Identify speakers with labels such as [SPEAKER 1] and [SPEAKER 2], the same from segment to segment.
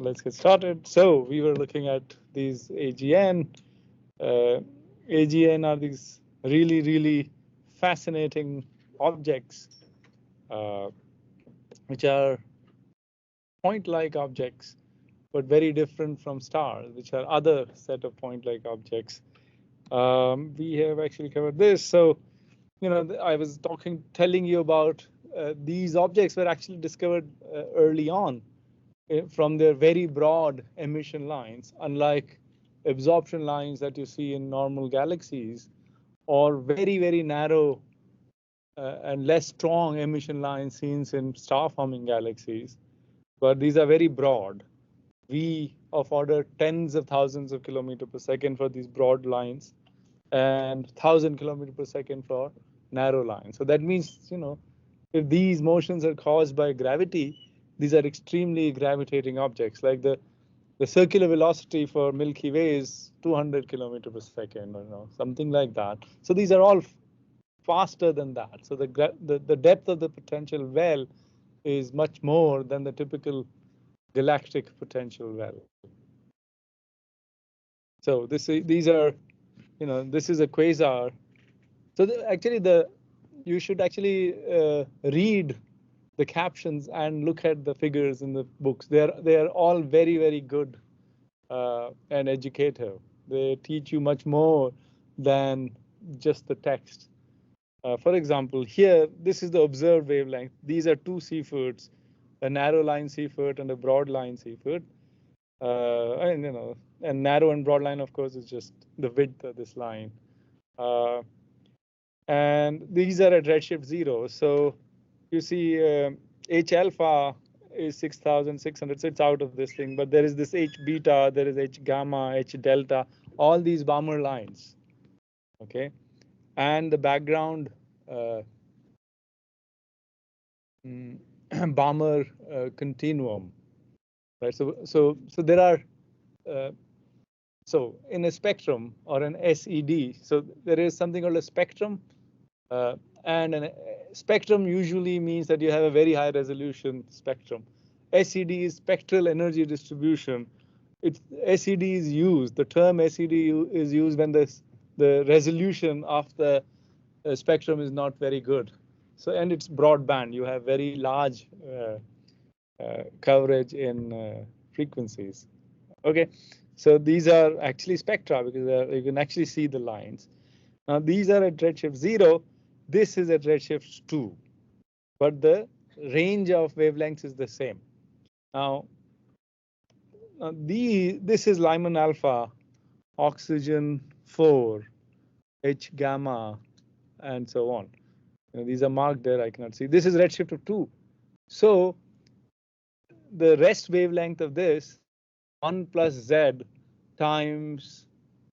[SPEAKER 1] let's get started. So we were looking at these AGN. AGN are these really, really fascinating objects, uh, which are point-like objects, but very different from stars, which are other set of point-like objects. We have actually covered this. So, I was telling you about these objects were actually discovered early on from their very broad emission lines, unlike absorption lines that you see in normal galaxies, or very, very narrow and less strong emission lines seen in star-forming galaxies. But these are very broad. V of order tens of thousands of kilometers per second for these broad lines, and 1,000 kilometers per second for narrow lines. So that means, if these motions are caused by gravity, these are extremely gravitating objects. Like the circular velocity for Milky Way is 200 kilometers per second, or something like that. So these are all faster than that. So the depth of the potential well is much more than the typical galactic potential well. So these are, this is a quasar. So you should actually read the captions and look at the figures in the books. They are all very, very good and educative. They teach you much more than just the text. For example, here, this is the observed wavelength. These are two Seyferts, a narrow line Seyfert and a broad line Seyfert. And narrow and broad line, of course, is just the width of this line. And these are at redshift 0. So you see H alpha is 6,600, so it's out of this thing. But there is this H beta, there is H gamma, H delta, all these Balmer lines. Okay, and the background Balmer continuum, right? So there are so in a spectrum or an SED, so there is something called a spectrum, and a spectrum usually means that you have a very high resolution spectrum. SED is spectral energy distribution. SED is used. The term SED is used when the resolution of the spectrum is not very good. So, and it's broadband. You have very large coverage in frequencies. Okay, so these are actually spectra because you can actually see the lines. Now these are at redshift 0. This is at redshift 2, but the range of wavelengths is the same. Now this is Lyman alpha, oxygen 4, H gamma, and so on. These are marked there. I cannot see. This is redshift of 2. So the rest wavelength of this 1 plus Z times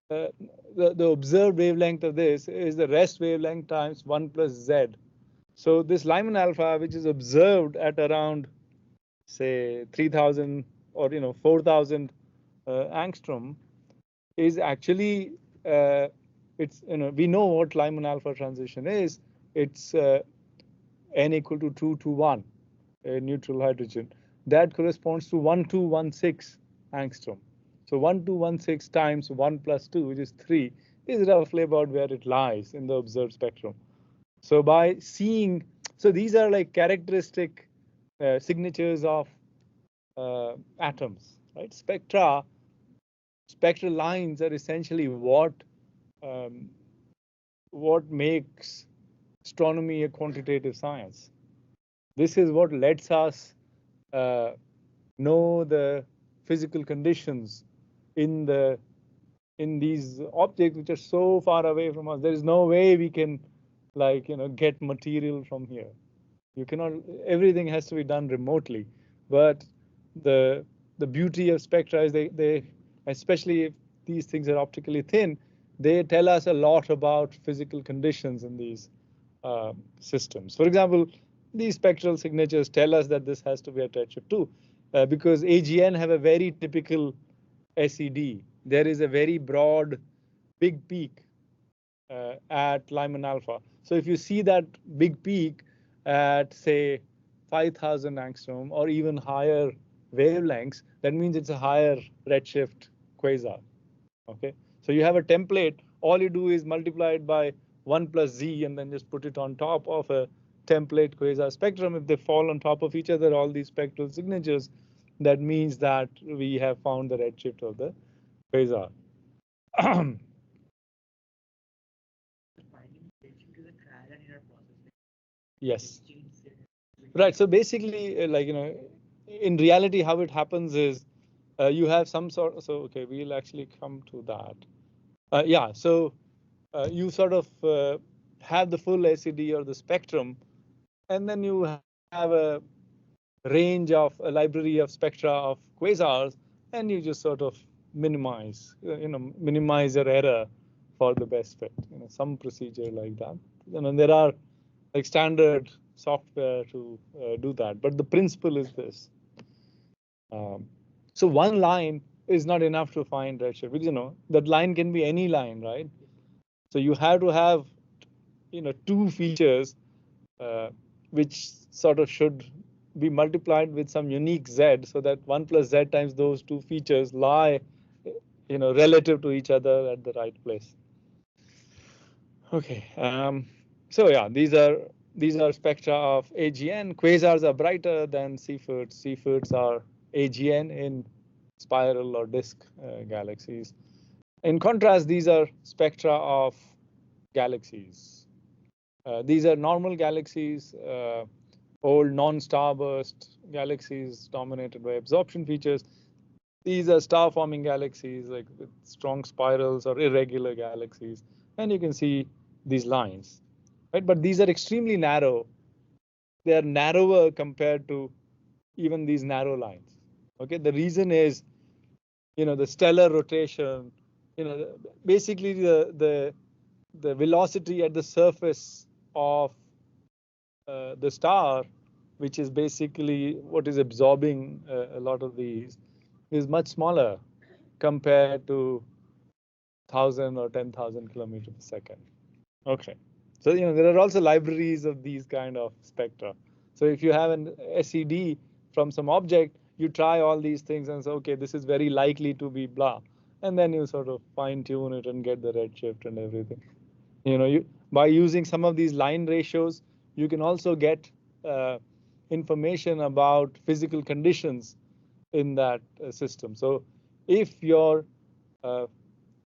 [SPEAKER 1] the observed wavelength of this is the rest wavelength times 1 plus Z. So this Lyman alpha, which is observed at around, say, 3,000 or 4,000 angstrom, is actually it's we know what Lyman alpha transition is. It's n equal to 2 to 1, neutral hydrogen. That corresponds to 1216 angstrom. So 1216 times 1 plus 2, which is 3, is roughly about where it lies in the observed spectrum. So by seeing, so these are like characteristic signatures of atoms, right? Spectral lines are essentially what makes astronomy a quantitative science. This is what lets us know the physical conditions in these objects which are so far away from us. There is no way we can get material from here. You cannot. Everything has to be done remotely. But the beauty of spectra is they especially if these things are optically thin, they tell us a lot about physical conditions in these systems. For example, these spectral signatures tell us that this has to be at redshift 2 because AGN have a very typical SED. There is a very broad, big peak at Lyman alpha. So if you see that big peak at, say, 5,000 angstrom or even higher wavelengths, that means it's a higher redshift quasar. Okay, so you have a template. All you do is multiply it by 1 plus z, and then just put it on top of a template quasar spectrum. If they fall on top of each other, all these spectral signatures, that means that we have found the redshift of the quasar. Yes. Right. So basically, like, in reality, how it happens is you have some sort. So okay, we'll actually come to that. Yeah. So you sort of have the full SED or the spectrum, and then you have a range of a library of spectra of quasars, and you just sort of minimize your error for the best fit. Some procedure like that. There are like standard software to do that, but the principle is this. So one line is not enough to find redshift, because that line can be any line, right? So you have to have two features which sort of should be multiplied with some unique z, so that 1 plus z times those two features lie relative to each other at the right place. Okay, so yeah, these are spectra of AGN. Quasars are brighter than Seyferts. Seyferts are AGN in spiral or disk galaxies. In contrast, these are spectra of galaxies. These are normal galaxies, old non-starburst galaxies dominated by absorption features. These are star-forming galaxies, like with strong spirals or irregular galaxies, and you can see these lines, right? But these are extremely narrow. They are narrower compared to even these narrow lines. Okay, the reason is, the stellar rotation. Basically the velocity at the surface of the star, which is basically what is absorbing a lot of these, is much smaller compared to 1,000 or 10,000 kilometers per second. Okay, so there are also libraries of these kind of spectra. So if you have an SED from some object, you try all these things and say, okay, this is very likely to be blah, and then you sort of fine tune it and get the redshift and everything. By using some of these line ratios, you can also get information about physical conditions in that system. So if your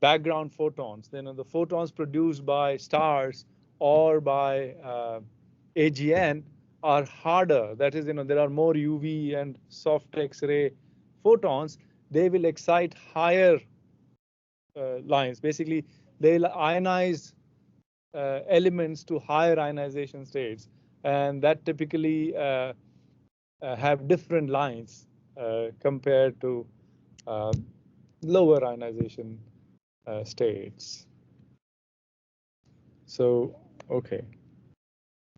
[SPEAKER 1] background photons, the photons produced by stars or by AGN are harder, that is, there are more UV and soft X-ray photons, they will excite higher lines. Basically, they'll ionize elements to higher ionization states, and that typically have different lines compared to lower ionization states. So, okay.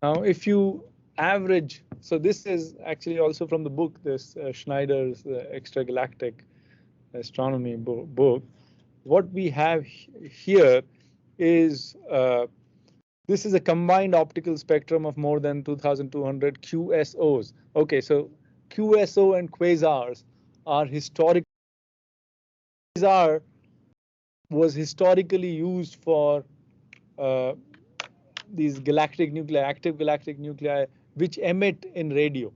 [SPEAKER 1] Now, if you average, so this is actually also from the book, this Schneider's Extragalactic Astronomy book. What we have here is this is a combined optical spectrum of more than 2,200 QSOs. Okay, so QSO and quasars are historic. Quasar was historically used for these galactic nuclei, active galactic nuclei, which emit in radio.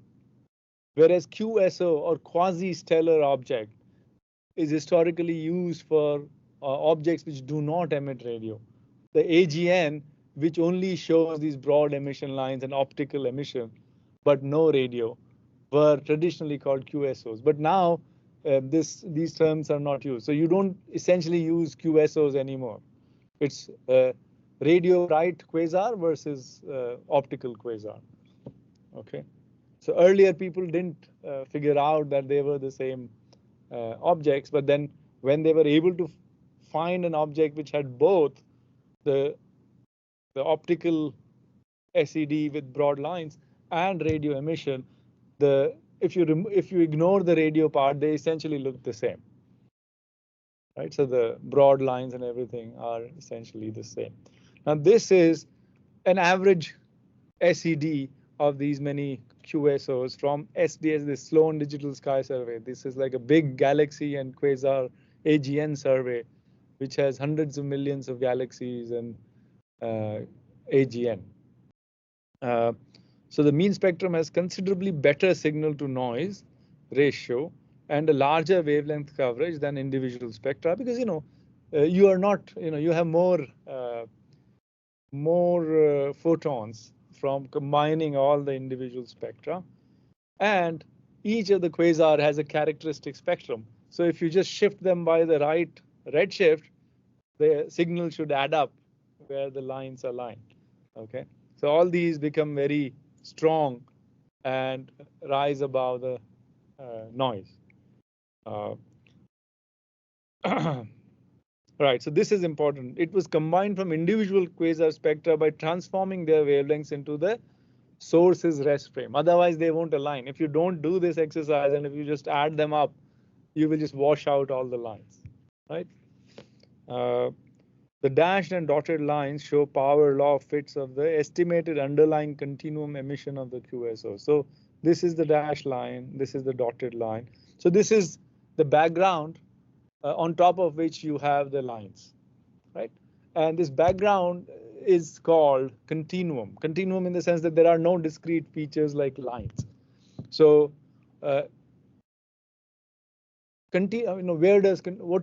[SPEAKER 1] Whereas QSO or quasi-stellar object is historically used for objects which do not emit radio. The AGN, which only shows these broad emission lines and optical emission, but no radio, were traditionally called QSOs. But now these terms are not used. So you don't essentially use QSOs anymore. It's radio bright quasar versus optical quasar. Okay. So earlier people didn't figure out that they were the same objects, but then when they were able to find an object which had both the optical SED with broad lines and radio emission, if you ignore the radio part, they essentially look the same, right? So the broad lines and everything are essentially the same. Now this is an average SED of these many
[SPEAKER 2] QSOs from SDS, the Sloan Digital Sky Survey. This is like a big galaxy and quasar AGN survey, which has hundreds of millions of galaxies and AGN. So the mean spectrum has considerably better signal to noise ratio and a larger wavelength coverage than individual spectra, because you are not, you have more photons from combining all the individual spectra, and each of the quasar has a characteristic spectrum. So if you just shift them by the right redshift, the signal should add up where the lines are aligned. Okay, so all these become very strong and rise above the noise. Right, so this is important. It was combined from individual quasar spectra by transforming their wavelengths into the source's rest frame. Otherwise, they won't align. If you don't do this exercise and if you just add them up, you will just wash out all the lines, right? The dashed and dotted lines show power law fits of the estimated underlying continuum emission of the QSO. So this is the dashed line, this is the dotted line. So this is the background on top of which you have the lines, right? And this background is called continuum. Continuum in the sense that there are no discrete features like lines. So what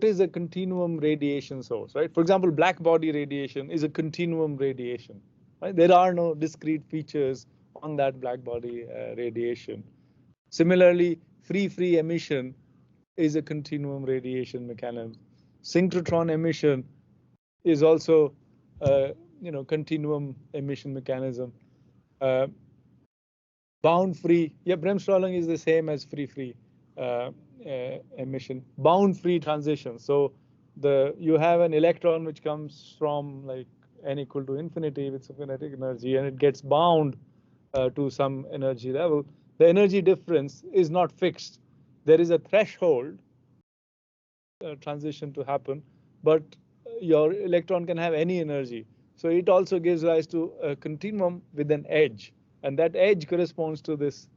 [SPEAKER 2] is a continuum radiation source, right? For example, black body radiation is a continuum radiation, right? There are no discrete features on that black body radiation. Similarly, free emission is a continuum radiation mechanism. Synchrotron emission is also continuum emission mechanism. Bound free, yeah, bremsstrahlung is the same as free emission. Bound free transition. So you have an electron which comes from like n equal to infinity with some kinetic energy, and it gets bound to some energy level. The energy difference is not fixed. There is a threshold transition to happen, but your electron can have any energy. So it also gives rise to a continuum with an edge, and that edge corresponds to this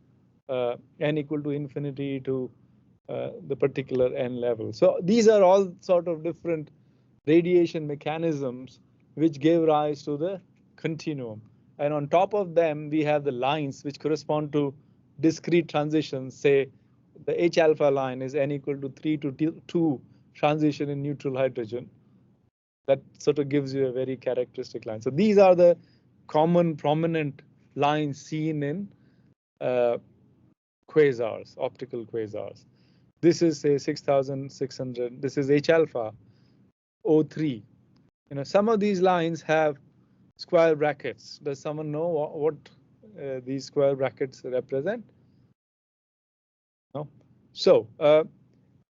[SPEAKER 2] n equal to infinity to the particular n level. So these are all sort of different radiation mechanisms which give rise to the continuum. And on top of them, we have the lines which correspond to discrete transitions. Say the H alpha line is n equal to 3 to 2 transition in neutral hydrogen. That sort of gives you a very characteristic line. So these are the common prominent lines seen in quasars, optical quasars. This is say 6,600. This is H alpha O3. Some of these lines have square brackets. Does someone know what these square brackets represent? No. So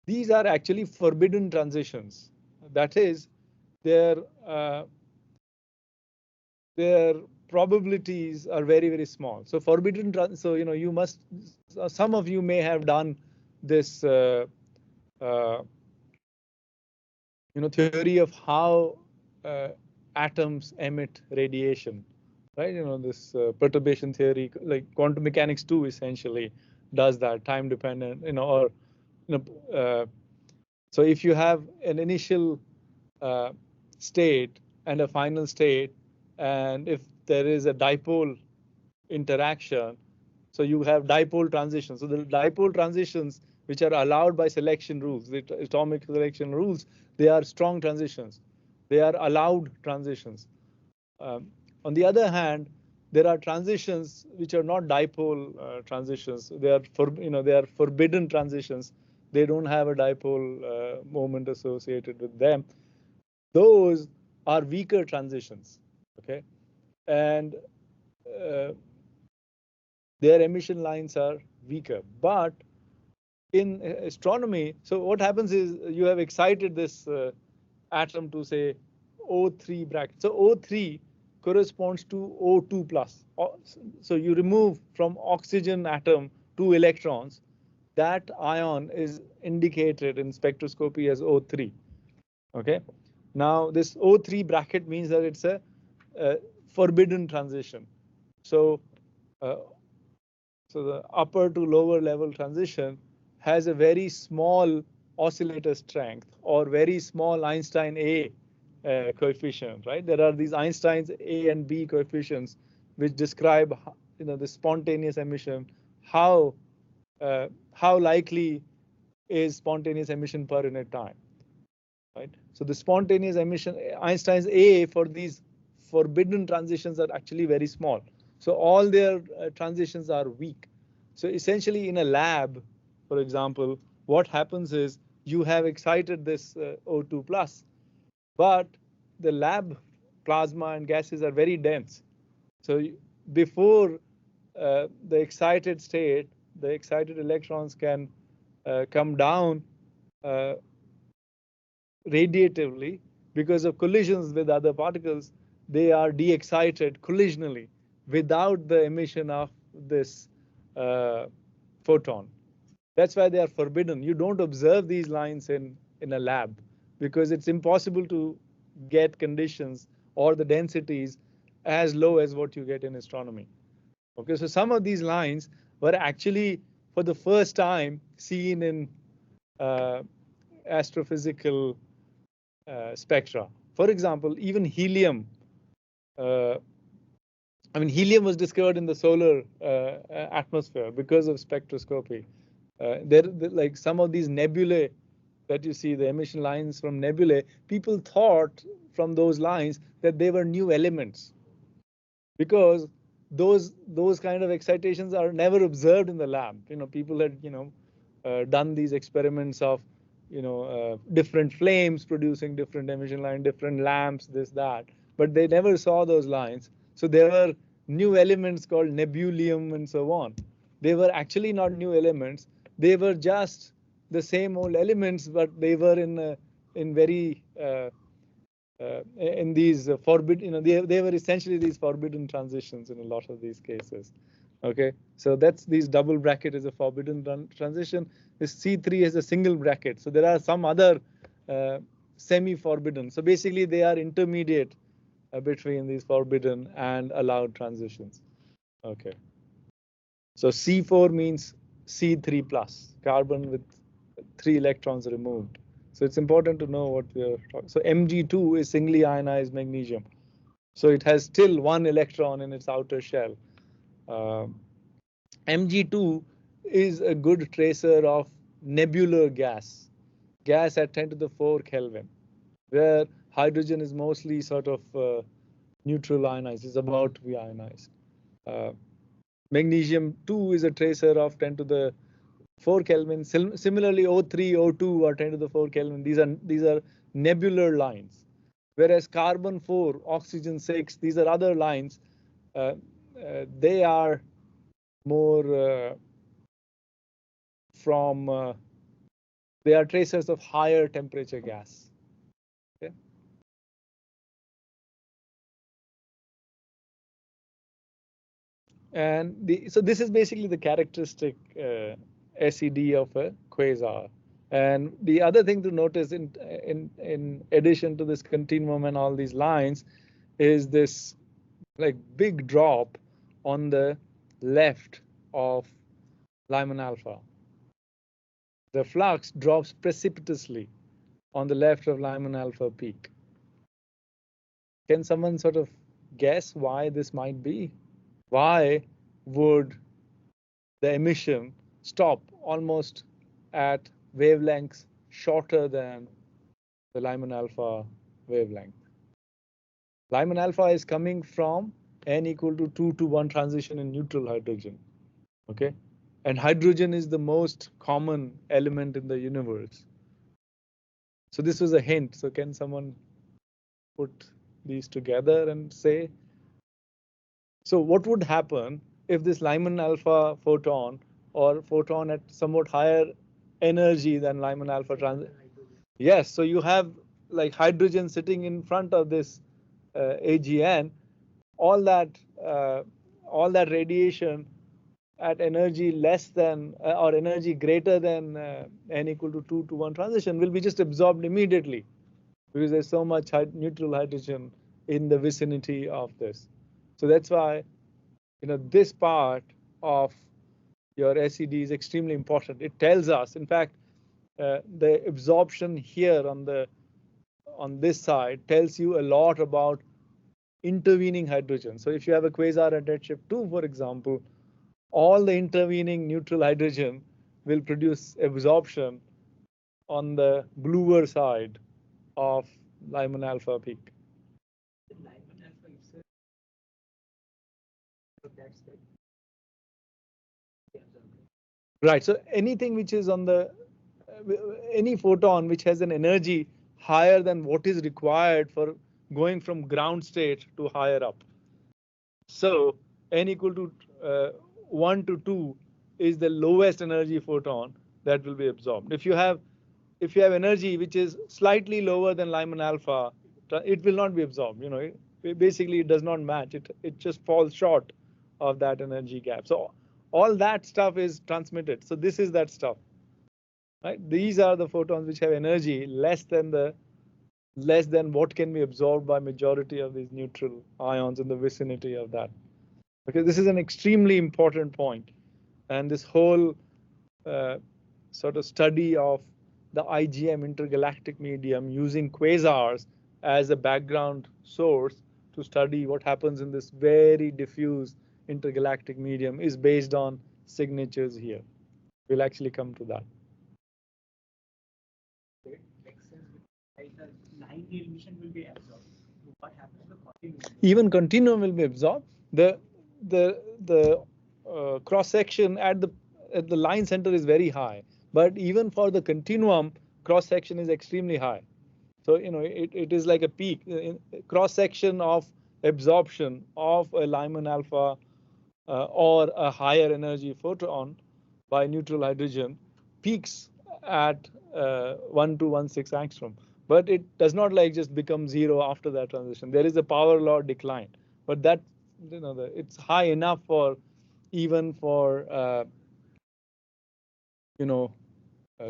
[SPEAKER 2] these are actually forbidden transitions. That is, their probabilities are very small. So forbidden. So you must. Some of you may have done this theory of how atoms emit radiation, right? This perturbation theory, like quantum mechanics 2 essentially does that, time dependent, so if you have an initial state and a final state, and if there is a dipole interaction, so you have dipole transitions. So the dipole transitions, which are allowed by selection rules, the atomic selection rules, they are strong transitions. They are allowed transitions. On the other hand, there are transitions which are not dipole transitions. They are they are forbidden transitions. They don't have a dipole moment associated with them. Those are weaker transitions. Okay, and their emission lines are weaker. But in astronomy, so what happens is you have excited this atom to say O3 bracket. So O3 corresponds to O2 plus. So you remove from oxygen atom 2 electrons. That ion is indicated in spectroscopy as O3. Okay. Now this O3 bracket means that it's a forbidden transition. So So the upper to lower level transition has a very small oscillator strength or very small Einstein A coefficient, right? There are these Einstein's A and B coefficients which describe, the spontaneous emission, how likely is spontaneous emission per unit time, right? So the spontaneous emission, Einstein's A for these forbidden transitions are actually very small. So all their transitions are weak. So essentially in a lab, for example, what happens is you have excited this O2 plus, but the lab plasma and gases are very dense. So before the excited state, the excited electrons can come down radiatively because of collisions with other particles. They are de-excited collisionally without the emission of this photon. That's why they are forbidden. You don't observe these lines in a lab because it's impossible to get conditions or the densities as low as what you get in astronomy. Okay, so some of these lines were actually for the first time seen in astrophysical spectra. For example, even helium. Helium was discovered in the solar atmosphere because of spectroscopy. Like some of these nebulae that you see, the emission lines from nebulae, people thought from those lines that they were new elements because those kind of excitations are never observed in the lab. People had done these experiments of different flames producing different emission line, different lamps, this that, but they never saw those lines. So there were new elements called nebulium and so on. They were actually not new elements. They were just the same old elements, but they were in very in these forbidden, they were essentially these forbidden transitions in a lot of these cases. Okay, so that's these double bracket is a forbidden transition. This C3 is a single bracket. So there are some other semi-forbidden. So basically they are intermediate between these forbidden and allowed transitions. Okay. So C4 means C3 plus, carbon with 3 electrons removed. So it's important to know what we are talking. So Mg2 is singly ionized magnesium. So it has still 1 electron in its outer shell. Mg2 is a good tracer of nebular gas at 10 to the 4 Kelvin, where hydrogen is mostly sort of neutral ionized, is about to be ionized. Magnesium 2 is a tracer of 10 to the 4 Kelvin. Similarly, O3, O2 are 10 to the 4 Kelvin. These are nebular lines. Whereas carbon 4, oxygen 6, these are other lines. They are more they are tracers of higher temperature gas. Okay. And so this is basically the characteristic SED of a quasar. And the other thing to notice in addition to this continuum and all these lines is this like big drop on the left of Lyman alpha. The flux drops precipitously on the left of Lyman alpha peak. Can someone sort of guess why this might be? Why would the emission stop almost at wavelengths shorter than the Lyman alpha wavelength? Lyman alpha is coming from n equal to 2 to 1 transition in neutral hydrogen. Okay, and hydrogen is the most common element in the universe. So this was a hint. So can someone put these together and say, so what would happen if this Lyman alpha photon or photon at somewhat higher energy than Lyman alpha transit? Yes, so you have like hydrogen sitting in front of this AGN, all that radiation at energy less than or energy greater than n equal to 2 to 1 transition will be just absorbed immediately because there's so much neutral hydrogen in the vicinity of this. So that's why this part of your SED is extremely important. It tells us, in fact, the absorption here on this side tells you a lot about intervening hydrogen. So if you have a quasar at redshift 2, for example, all the intervening neutral hydrogen will produce absorption on the bluer side of Lyman alpha peak.
[SPEAKER 3] Lyman alpha itself, so that's the
[SPEAKER 2] Right. So anything which is on the any photon which has an energy higher than what is required for going from ground state to higher up. So n equal to 1 to 2 is the lowest energy photon that will be absorbed. If you have energy which is slightly lower than Lyman alpha, it will not be absorbed. You know, basically it does not match. It just falls short of that energy gap. So all that stuff is transmitted. So this is that stuff. Right? These are the photons which have energy less than what can be absorbed by majority of these neutral ions in the vicinity of that. Okay, this is an extremely important point, and this whole sort of study of the IgM intergalactic medium using quasars as a background source to study what happens in this very diffuse intergalactic medium is based on signatures here. We'll actually come to that.
[SPEAKER 3] it makes sense because the line emission will be absorbed. So what happens to the continuum?
[SPEAKER 2] Even continuum will be absorbed. The cross section at the line center is very high, but even for the continuum, cross section is extremely high. So you know it is like a peak cross section of absorption of a Lyman alpha or a higher energy photon by neutral hydrogen peaks at 1216 angstrom. But it does not like just become zero after that transition. There is a power law decline, but that it's high enough for even for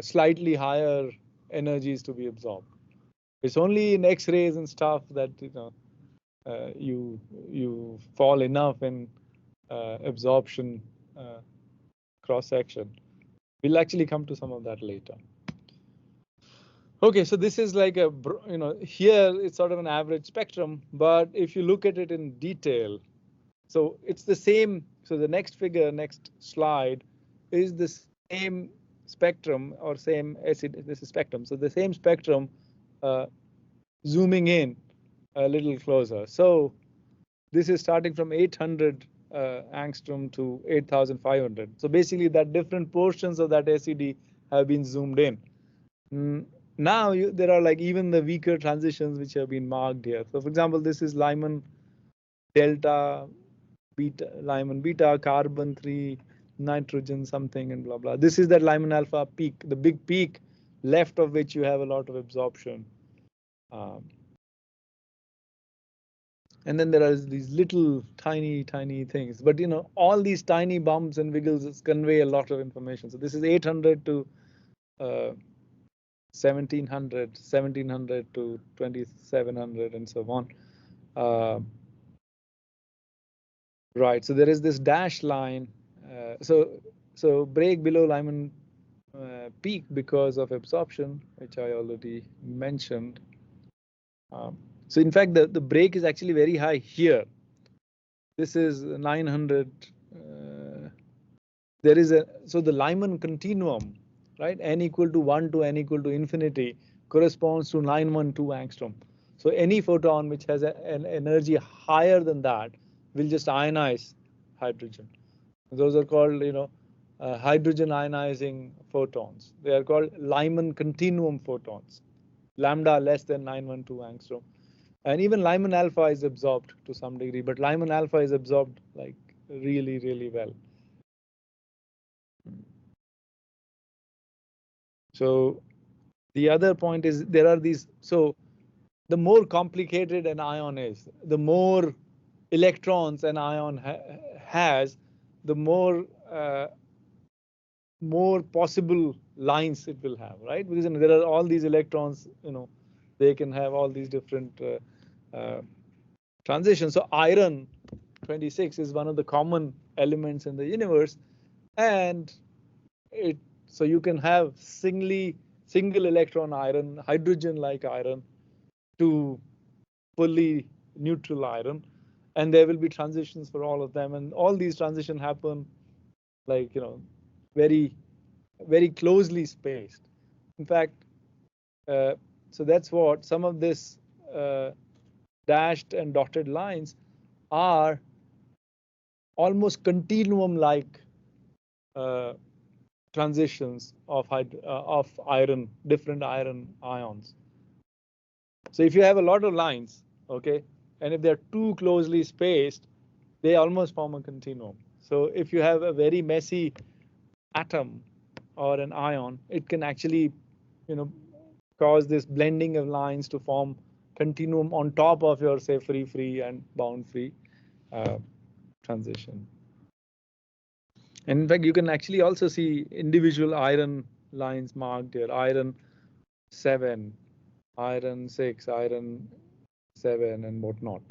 [SPEAKER 2] slightly higher energies to be absorbed. It's only in X-rays and stuff that you fall enough in absorption cross section. We'll actually come to some of that later. Okay, so this is like a here it's sort of an average spectrum, but if you look at it in detail, so it's the same. So the next slide is the same spectrum or same SED. This is spectrum. So the same spectrum zooming in a little closer. So this is starting from 800 angstrom to 8,500. So basically that different portions of that SED have been zoomed in. Now there are like even the weaker transitions which have been marked here. So for example, this is Lyman delta, beta, Lyman beta, carbon 3, nitrogen something and blah, blah. This is that Lyman alpha peak, the big peak left of which you have a lot of absorption. And then there are these little tiny things, but all these tiny bumps and wiggles convey a lot of information. So this is 800 to 1700 to 2700 and so on. Right, so there is this dashed line. So break below Lyman peak because of absorption, which I already mentioned. So in fact, the break is actually very high here. This is 900. There is so the Lyman continuum, right? N equal to 1 to n equal to infinity corresponds to 912 angstrom. So any photon which has an energy higher than that will just ionize hydrogen. Those are called, hydrogen ionizing photons. They are called Lyman continuum photons, lambda less than 912 angstrom. And even Lyman alpha is absorbed to some degree, but Lyman alpha is absorbed like really, really well. So the other point is there are these, so the more complicated an ion is, the more electrons an ion has, the more possible lines it will have, right? Because there are all these electrons, they can have all these different transitions. So iron 26 is one of the common elements in the universe. and so you can have single electron iron, hydrogen-like iron, to fully neutral iron, and there will be transitions for all of them, and all these transitions happen like very very closely spaced. In fact, so that's what some of this dashed and dotted lines are almost continuum-like transitions of iron, different iron ions. So if you have a lot of lines, okay, and if they're too closely spaced, they almost form a continuum. So if you have a very messy atom or an ion, it can actually, cause this blending of lines to form continuum on top of your, say, free and bound free transition. And in fact, you can actually also see individual iron lines marked here: iron 7, iron 6, iron 7, and whatnot.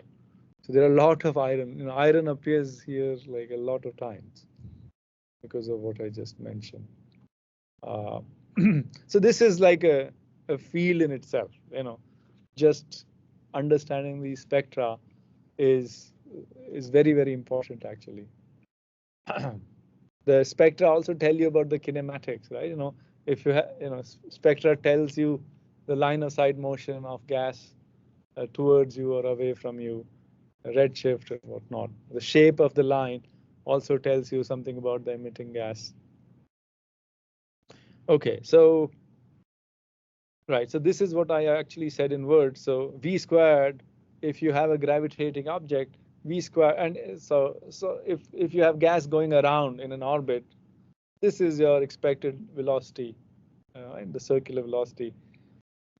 [SPEAKER 2] So there are a lot of iron. Iron appears here like a lot of times because of what I just mentioned. So this is like a field in itself. Just understanding these spectra is very, very important, actually. The spectra also tell you about the kinematics, right? If you have, spectra tells you the line of sight motion of gas towards you or away from you, redshift and whatnot. The shape of the line also tells you something about the emitting gas. Okay, so right, so this is what I actually said in words. So v squared, if you have a gravitating object, v squared, and so if you have gas going around in an orbit, this is your expected velocity, the circular velocity.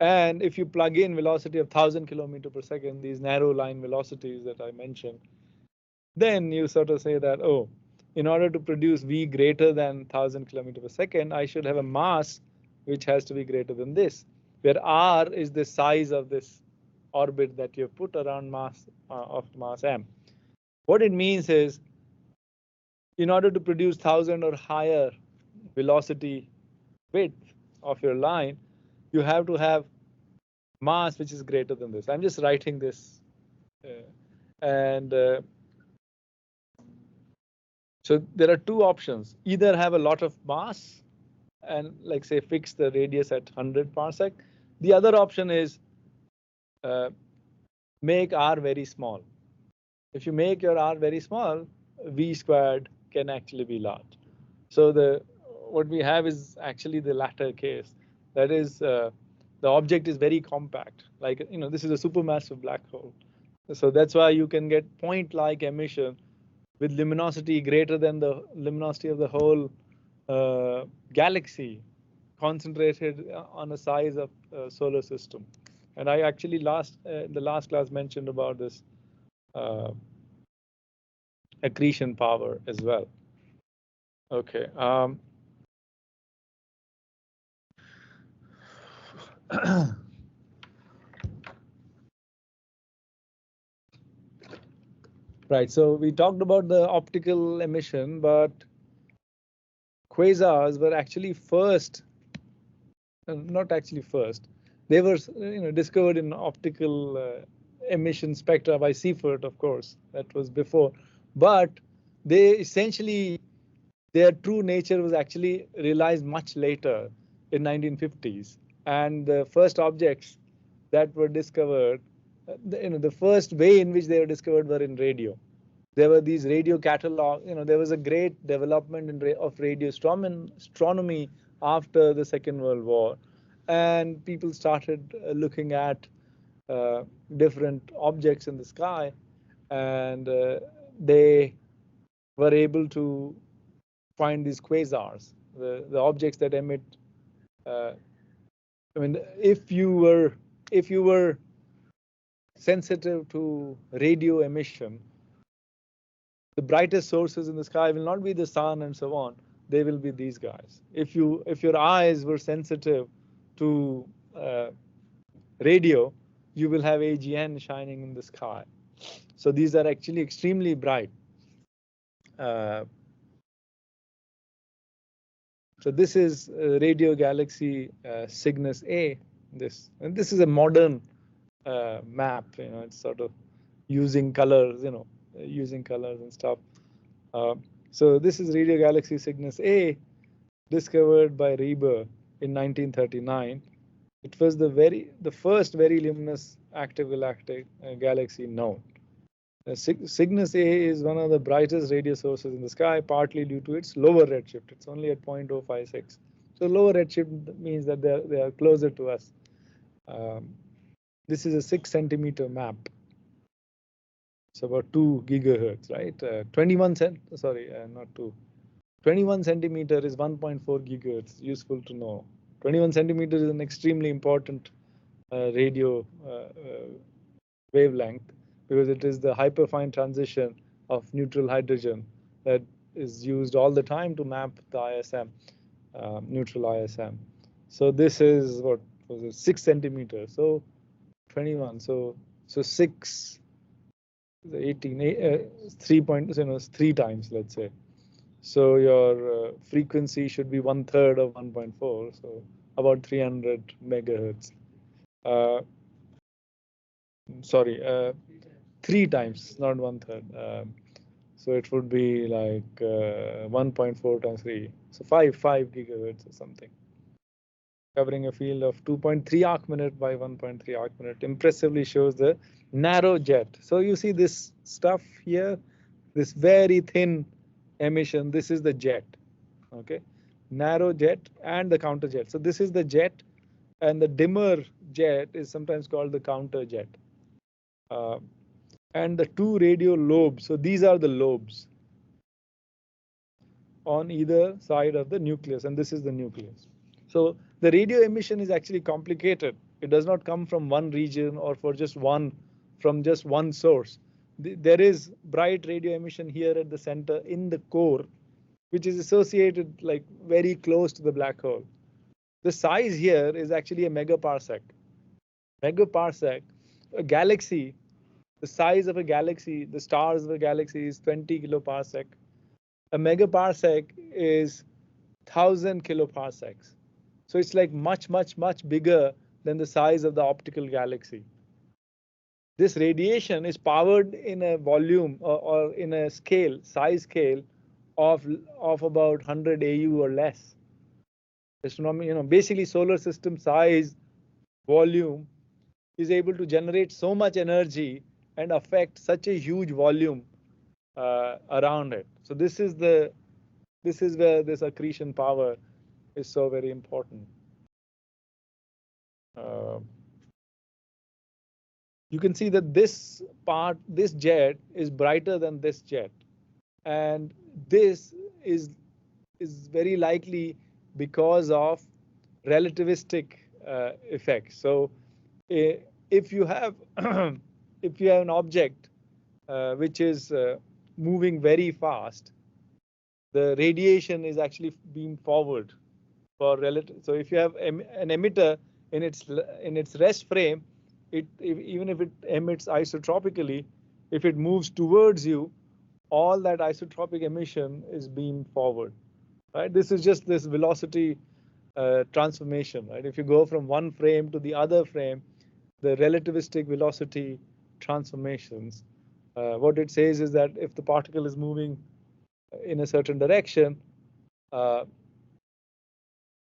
[SPEAKER 2] And if you plug in velocity of 1,000 km per second, these narrow line velocities that I mentioned, then you sort of say that, oh, in order to produce v greater than 1,000 km per second, I should have a mass which has to be greater than this, where r is the size of this orbit that you have put around mass of mass m. What it means is, in order to produce 1,000 or higher velocity width of your line, you have to have mass which is greater than this. I'm just writing this. So there are two options: either have a lot of mass and, like, say, fix the radius at 100 parsec. The other option is make r very small. If you make your r very small, v squared can actually be large. So what we have is actually the latter case. That is, the object is very compact. Like, this is a supermassive black hole. So that's why you can get point-like emission with luminosity greater than the luminosity of the whole galaxy, concentrated on a size of solar system. And I actually the last class mentioned about this accretion power as well. Okay. Right, so we talked about the optical emission, but quasars were actually first, not actually first, they were discovered in optical emission spectra by Seyferts, of course, that was before, but they essentially, their true nature was actually realized much later in 1950s, and the first objects that were discovered, the first way in which they were discovered were in radio. There were these radio catalog. There was a great development of radio astronomy after the Second World War, and people started looking at different objects in the sky, and they were able to find these quasars, the objects that emit. If you were sensitive to radio emission, the brightest sources in the sky will not be the sun and so on. They will be these guys. If your eyes were sensitive to radio, you will have AGN shining in the sky. So these are actually extremely bright. So this is radio galaxy Cygnus A. This is a modern map. It's sort of using colors. Using colors and stuff. So this is radio galaxy Cygnus A, discovered by Reber in 1939. It was the first very luminous active galactic galaxy known. Cygnus A is one of the brightest radio sources in the sky, partly due to its lower redshift. It's only at 0.056. So lower redshift means that they are closer to us. This is a 6 centimeter map. It's about 2 gigahertz, right? 21 centimeter is 1.4 gigahertz. Useful to know. 21 centimeters is an extremely important radio wavelength, because it is the hyperfine transition of neutral hydrogen that is used all the time to map the ISM, neutral ISM. So this is what was it, 6 centimeters. So 21. So 6, 18, 3 times, let's say. So your frequency should be 1/3 of 1.4, so about 300 megahertz. Sorry, 3 times, not 1/3. So it would be like 1.4 times 3, so 5 gigahertz or something, covering a field of 2.3 arc minute by 1.3 arc minute. Impressively shows the narrow jet. So you see this stuff here, this very thin emission. This is the jet, okay, narrow jet and the counter jet. So this is the jet, and the dimmer jet is sometimes called the counter jet. And the 2 radio lobes, so these are the lobes on either side of the nucleus, and this is the nucleus. So the radio emission is actually complicated. It does not come from one region or from just one source. There is bright radio emission here at the center in the core, which is associated like very close to the black hole. The size here is actually a megaparsec. Megaparsec, a galaxy, the size of a galaxy, the stars of a galaxy is 20 kiloparsec. A megaparsec is 1,000 kiloparsecs. So it's like much bigger than the size of the optical galaxy. This radiation is powered in a volume or in a size scale of about 100 AU or less. Astronomy, basically solar system size, volume is able to generate so much energy and affect such a huge volume around it. So this is where this accretion power is so very important. You can see that this jet is brighter than this jet, and this is very likely because of relativistic effects. So if you have an object which is moving very fast, the radiation is actually being forward for relative. So if you have an emitter in its rest frame, even if it emits isotropically, if it moves towards you, all that isotropic emission is beamed forward, right? This is just this velocity transformation, right? If you go from one frame to the other frame, the relativistic velocity transformations, what it says is that if the particle is moving in a certain direction,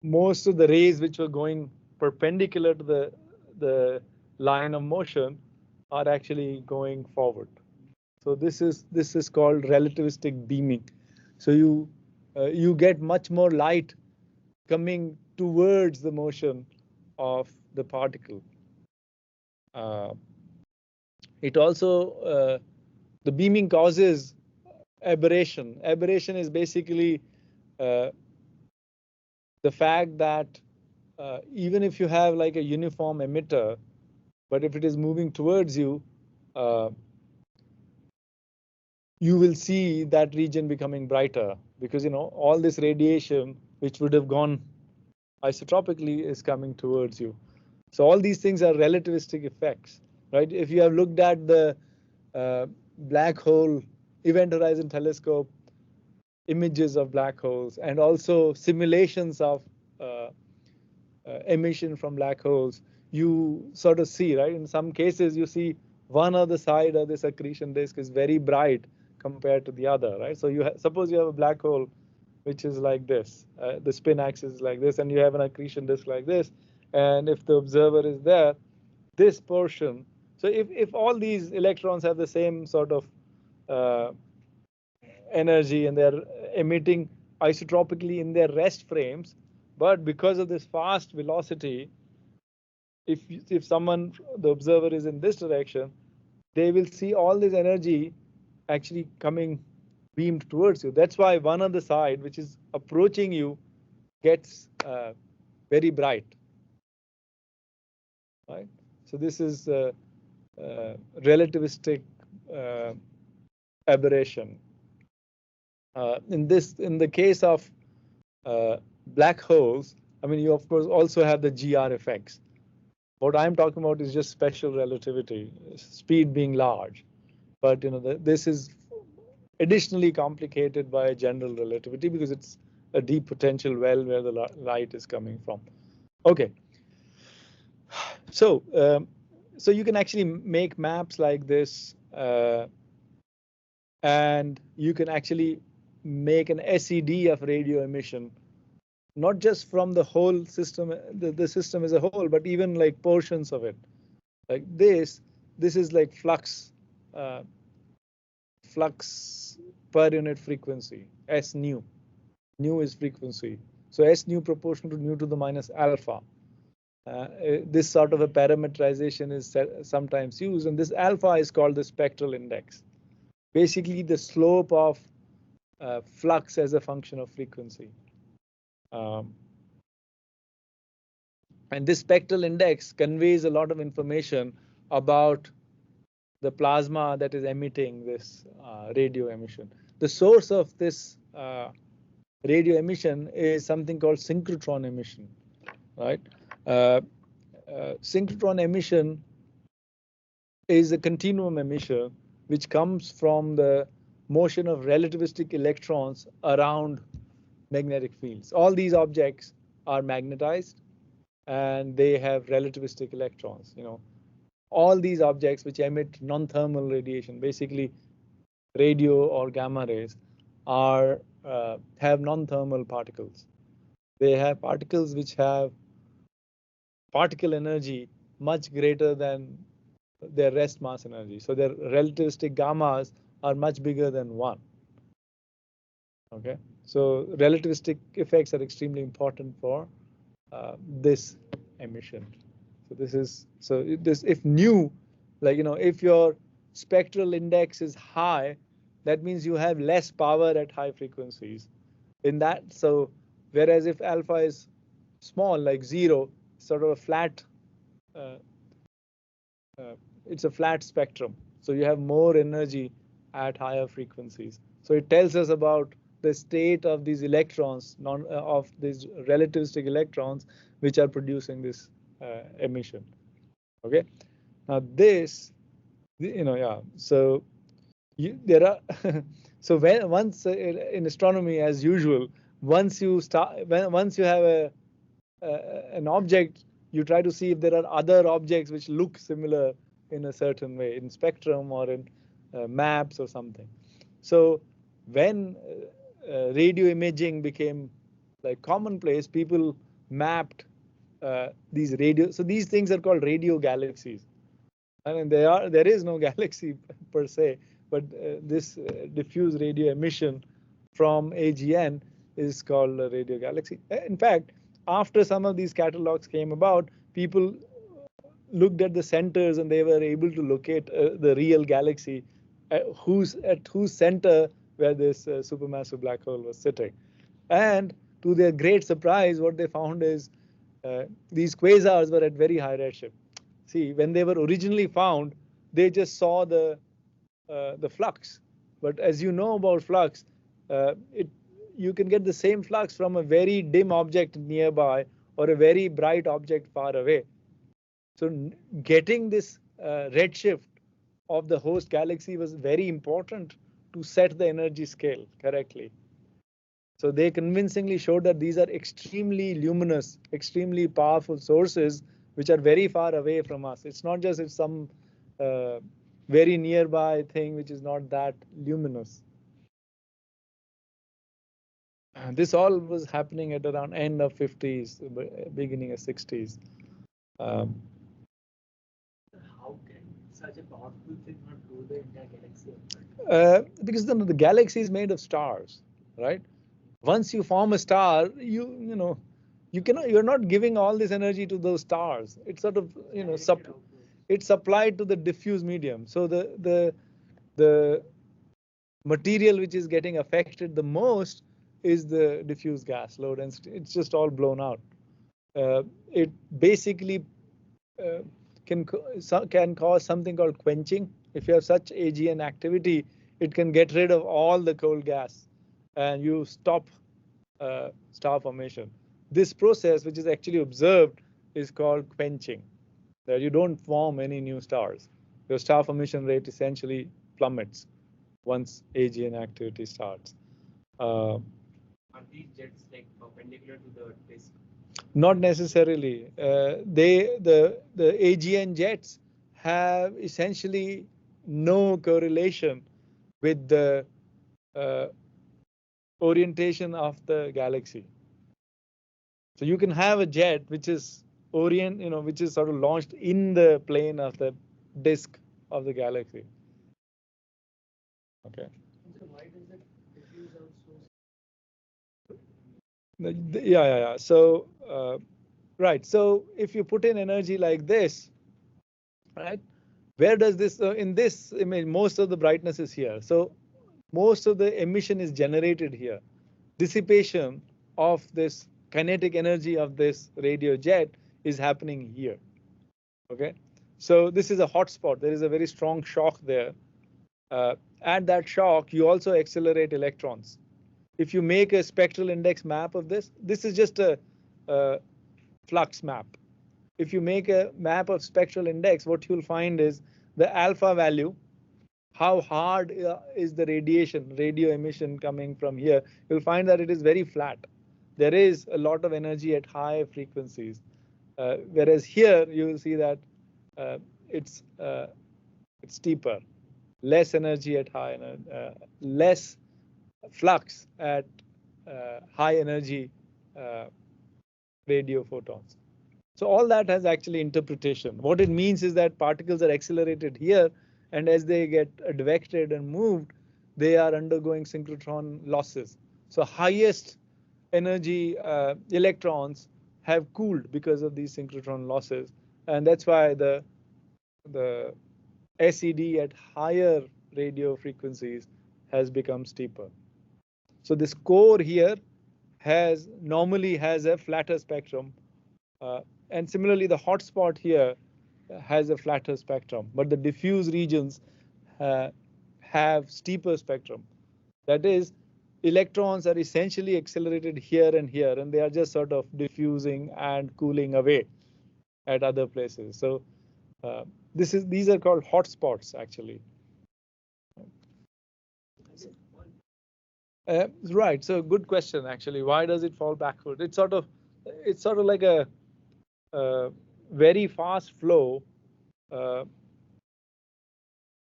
[SPEAKER 2] most of the rays which were going perpendicular to the line of motion are actually going forward. So this is called relativistic beaming. So you get much more light coming towards the motion of the particle. It also the beaming causes aberration. Aberration is basically the fact that even if you have like a uniform emitter, but if it is moving towards you, you will see that region becoming brighter, because all this radiation which would have gone isotropically is coming towards you. So all these things are relativistic effects, right? If you have looked at the black hole event horizon telescope images of black holes and also simulations of emission from black holes, you sort of see, right? In some cases, you see one other side of this accretion disk is very bright compared to the other, right? So you suppose you have a black hole which is like this, the spin axis is like this, and you have an accretion disk like this, and if the observer is there, this portion. So if all these electrons have the same sort of energy and they're emitting isotropically in their rest frames, but because of this fast velocity, if someone, the observer, is in this direction, they will see all this energy actually coming beamed towards you. That's why one on the side, which is approaching you, gets very bright, right? So this is relativistic aberration. In the case of black holes, I mean, you of course also have the GR effects. What I'm talking about is just special relativity, speed being large. But this is additionally complicated by general relativity because it's a deep potential well where the light is coming from. Okay. So so you can actually make maps like this, and you can actually make an SED of radio emission, not just from the whole system, the system as a whole, but even like portions of it. Like this is like flux per unit frequency, S nu. Nu is frequency. So S nu proportional to nu to the minus alpha. This sort of a parameterization is sometimes used, and this alpha is called the spectral index. Basically, the slope of flux as a function of frequency. And this spectral index conveys a lot of information about the plasma that is emitting this radio emission. The source of this radio emission is something called synchrotron emission, right? Synchrotron emission is a continuum emission which comes from the motion of relativistic electrons around magnetic fields. All these objects are magnetized and they have relativistic electrons. All these objects which emit non-thermal radiation, basically radio or gamma rays, have non-thermal particles. They have particles which have particle energy much greater than their rest mass energy. So their relativistic gammas are much bigger than 1. Okay, so relativistic effects are extremely important for this emission. So this is if nu, like if your spectral index is high, that means you have less power at high frequencies. In that, so whereas if alpha is small, like 0, sort of a flat, it's a flat spectrum. So you have more energy at higher frequencies. So it tells us about the state of these electrons, of these relativistic electrons, which are producing this emission. Okay. Now this, So there are so once in astronomy, as usual, once you have an object, you try to see if there are other objects which look similar in a certain way, in spectrum or in maps or something. So when radio imaging became like commonplace, people mapped these radio. So these things are called radio galaxies. I mean, there is no galaxy per se, but this diffuse radio emission from AGN is called a radio galaxy. In fact, after some of these catalogs came about, people looked at the centers and they were able to locate the real galaxy at whose center where this supermassive black hole was sitting. And to their great surprise, what they found is these quasars were at very high redshift. See, when they were originally found, they just saw the flux. But as you know about flux, you can get the same flux from a very dim object nearby or a very bright object far away. So getting this redshift of the host galaxy was very important to set the energy scale correctly. So they convincingly showed that these are extremely luminous, extremely powerful sources which are very far away from us. It's not just it's some very nearby thing which is not that luminous. This all was happening at around end of 50s, beginning of 60s.
[SPEAKER 3] How can such a powerful thing not rule the entire galaxy?
[SPEAKER 2] Because the galaxy is made of stars, right? Once you form a star, you're not giving all this energy to those stars. It's sort of it's supplied to the diffuse medium. So the material which is getting affected the most is the diffuse gas, low density. It's just all blown out. It basically can cause something called quenching. If you have such AGN activity, it can get rid of all the cold gas, and you stop star formation. This process, which is actually observed, is called quenching. That you don't form any new stars. Your star formation rate essentially plummets once AGN activity starts.
[SPEAKER 3] Are these jets like perpendicular to the disk?
[SPEAKER 2] Not necessarily. The AGN jets have essentially no correlation with the orientation of the galaxy. So you can have a jet which is which is sort of launched in the plane of the disk of the galaxy. Okay.
[SPEAKER 3] So why does it diffuse out so?
[SPEAKER 2] Yeah. So right. So if you put in energy like this, right? Where does this in this image? Most of the brightness is here. So most of the emission is generated here. Dissipation of this kinetic energy of this radio jet is happening here. Okay. So this is a hot spot. There is a very strong shock there. At that shock, you also accelerate electrons. If you make a spectral index map of this is just a flux map. If you make a map of spectral index, what you'll find is the alpha value, how hard is the radio emission coming from here. You'll find that it is very flat. There is a lot of energy at high frequencies, whereas here you will see that it's steeper, less energy at high, less flux at high energy radio photons. So all that has actually interpretation. What it means is that particles are accelerated here, and as they get advected and moved, they are undergoing synchrotron losses. So highest energy electrons have cooled because of these synchrotron losses, and that's why the SED at higher radio frequencies has become steeper. So this core here normally has a flatter spectrum, and similarly the hot spot here has a flatter spectrum, but the diffuse regions have steeper spectrum. That is, electrons are essentially accelerated here, and they are just sort of diffusing and cooling away at other places. So these are called hot spots actually. Right. So good question actually. Why does it fall backward? It's sort of like a very fast flow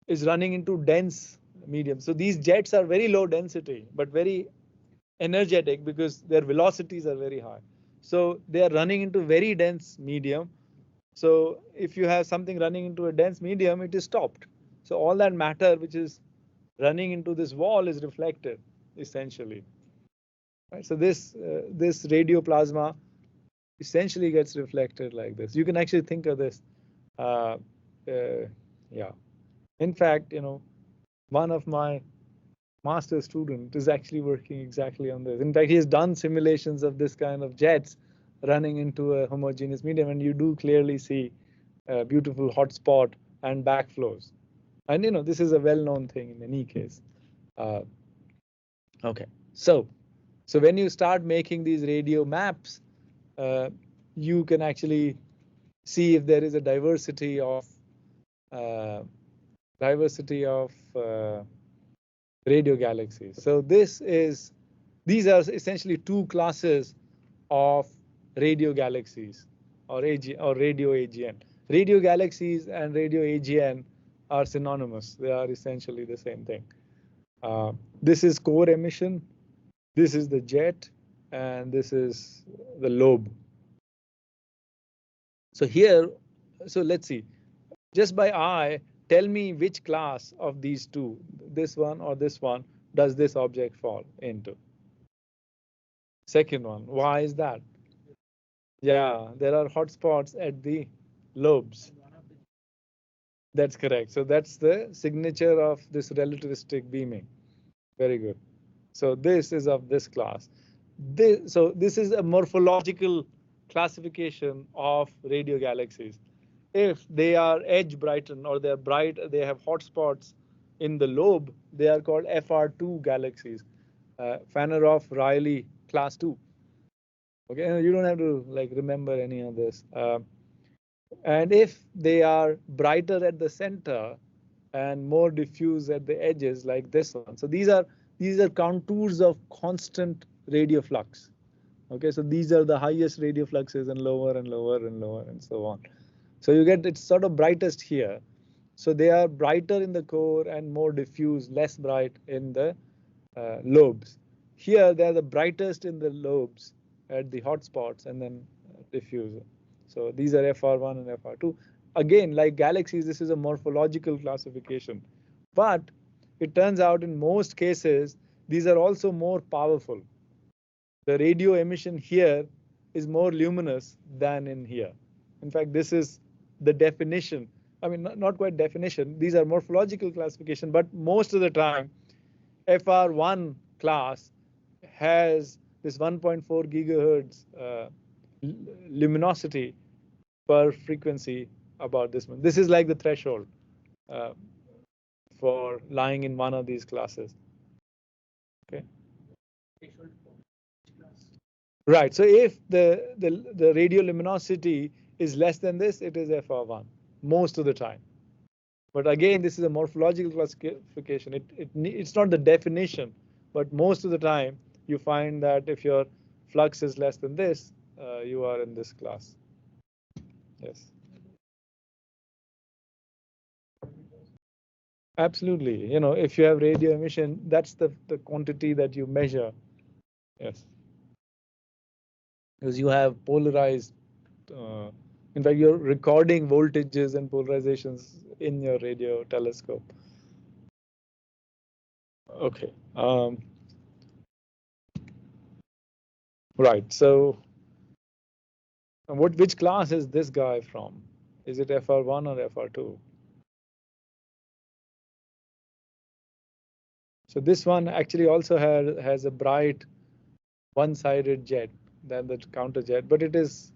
[SPEAKER 2] is running into dense medium. So these jets are very low density but very energetic because their velocities are very high. So they are running into very dense medium. So if you have something running into a dense medium, it is stopped. So all that matter which is running into this wall is reflected essentially. Right? So this radio plasma essentially gets reflected like this. You can actually think of this. Yeah. In fact, one of my master student is actually working exactly on this. In fact, he has done simulations of this kind of jets running into a homogeneous medium, and you do clearly see a beautiful hot spot and backflows. And this is a well-known thing in any case. Okay, so when you start making these radio maps, you can actually see if there is a diversity of radio galaxies. So this These are essentially two classes of radio galaxies or radio AGN. Radio galaxies and radio AGN are synonymous. They are essentially the same thing. This is core emission, this is the jet, and this is the lobe. So here, so let's see, just by eye, tell me which class of these two, this one or this one, does this object fall into? Second one. Why is that? Yeah, there are hotspots at the lobes. That's correct. So that's the signature of this relativistic beaming. Very good. So this is of this class. So this is a morphological classification of radio galaxies. If they are edge brightened or they're bright, they have hotspots in the lobe, they are called FR2 galaxies, Fanneroff-Rayleigh class 2. Okay, you don't have to like remember any of this. And if they are brighter at the center and more diffuse at the edges, like this one. So these are contours of constant radio flux. Okay, so these are the highest radio fluxes and lower and lower and lower and so on. So you get it's sort of brightest here. So they are brighter in the core and more diffuse, less bright in the lobes. Here they are the brightest in the lobes at the hotspots and then diffuse. So these are FR1 and FR2. Again, like galaxies, this is a morphological classification. But it turns out in most cases, these are also more powerful. The radio emission here is more luminous than in here. In fact, this is the definition. I mean, not quite definition. These are morphological classification, but most of the time, FR1 class has this 1.4 gigahertz luminosity per frequency about this one. This is like the threshold for lying in one of these classes. Okay. Right. So if the radio luminosity is less than this, it is FR1 most of the time. But again, this is a morphological classification. It's not the definition, but most of the time you find that if your flux is less than this, you are in this class. Yes. Absolutely. You know, if you have radio emission, that's the quantity that you measure. Yes. Because you have polarized, in fact, you're recording voltages and polarizations in your radio telescope. Okay. Right. So which class is this guy from? Is it FR1 or FR2? So this one actually also has a bright one-sided jet than the counter jet, but it does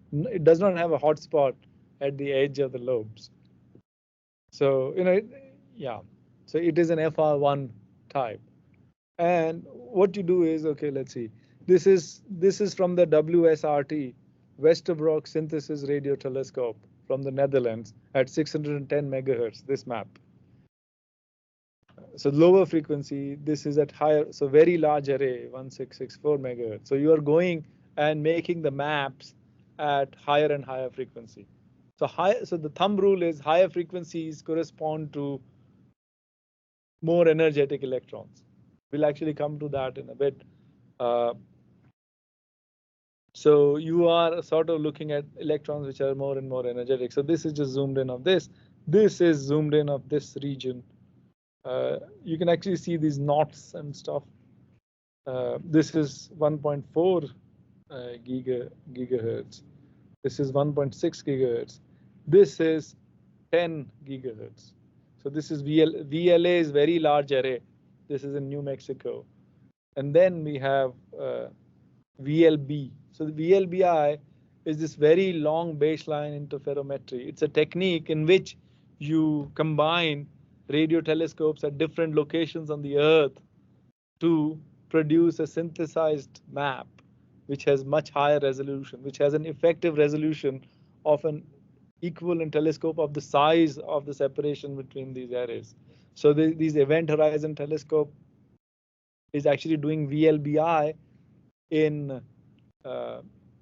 [SPEAKER 2] not have a hot spot at the edge of the lobes. So yeah. So it is an FR1 type. And what you do is, okay, let's see. This is from the WSRT, Westerbroek Synthesis Radio Telescope from the Netherlands at 610 megahertz, this map. So lower frequency, this is at higher, so very large array, 1664 megahertz. So you are going and making the maps at higher and higher frequency. So the thumb rule is higher frequencies correspond to more energetic electrons. We'll actually come to that in a bit. So you are sort of looking at electrons which are more and more energetic. So this is just zoomed in of this. This is zoomed in of this region. You can actually see these knots and stuff. This is 1.4 gigahertz. This is 1.6 gigahertz. This is 10 gigahertz. So this is VLA is very large array. This is in New Mexico. And then we have VLB. So the VLBI is this very long baseline interferometry. It's a technique in which you combine radio telescopes at different locations on the Earth to produce a synthesized map, which has much higher resolution, which has an effective resolution of an equivalent telescope of the size of the separation between these arrays. So these Event Horizon Telescope is actually doing VLBI in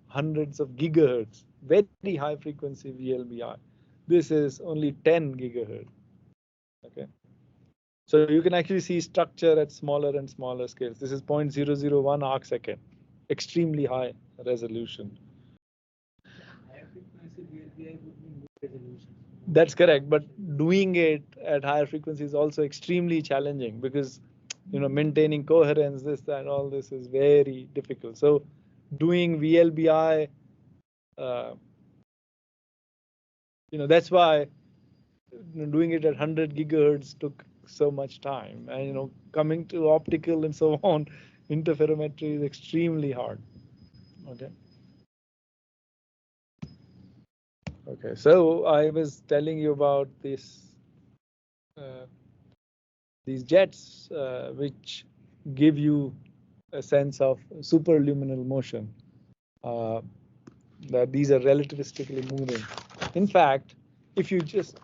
[SPEAKER 2] hundreds of gigahertz, very high frequency VLBI. This is only 10 gigahertz. Okay, so you can actually see structure at smaller and smaller scales. This is 0.001 arc second, extremely high resolution.
[SPEAKER 3] Higher frequency VLBI would be more resolution.
[SPEAKER 2] That's correct, but doing it at higher frequency is also extremely challenging because maintaining coherence, this, that, all this is very difficult. So doing VLBI, that's why doing it at 100 gigahertz took so much time, and coming to optical and so on, interferometry is extremely hard. Okay, so I was telling you about this these jets which give you a sense of superluminal motion, that these are relativistically moving. In fact, if you just,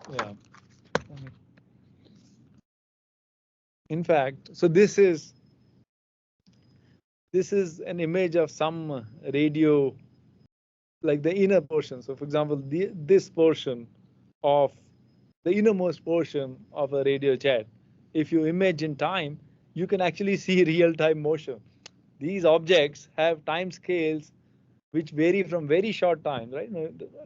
[SPEAKER 2] in fact, so this is an image of some radio, like the inner portion. So for example, this portion of the innermost portion of a radio jet, if you image in time, you can actually see real-time motion. These objects have time scales which vary from very short time, right?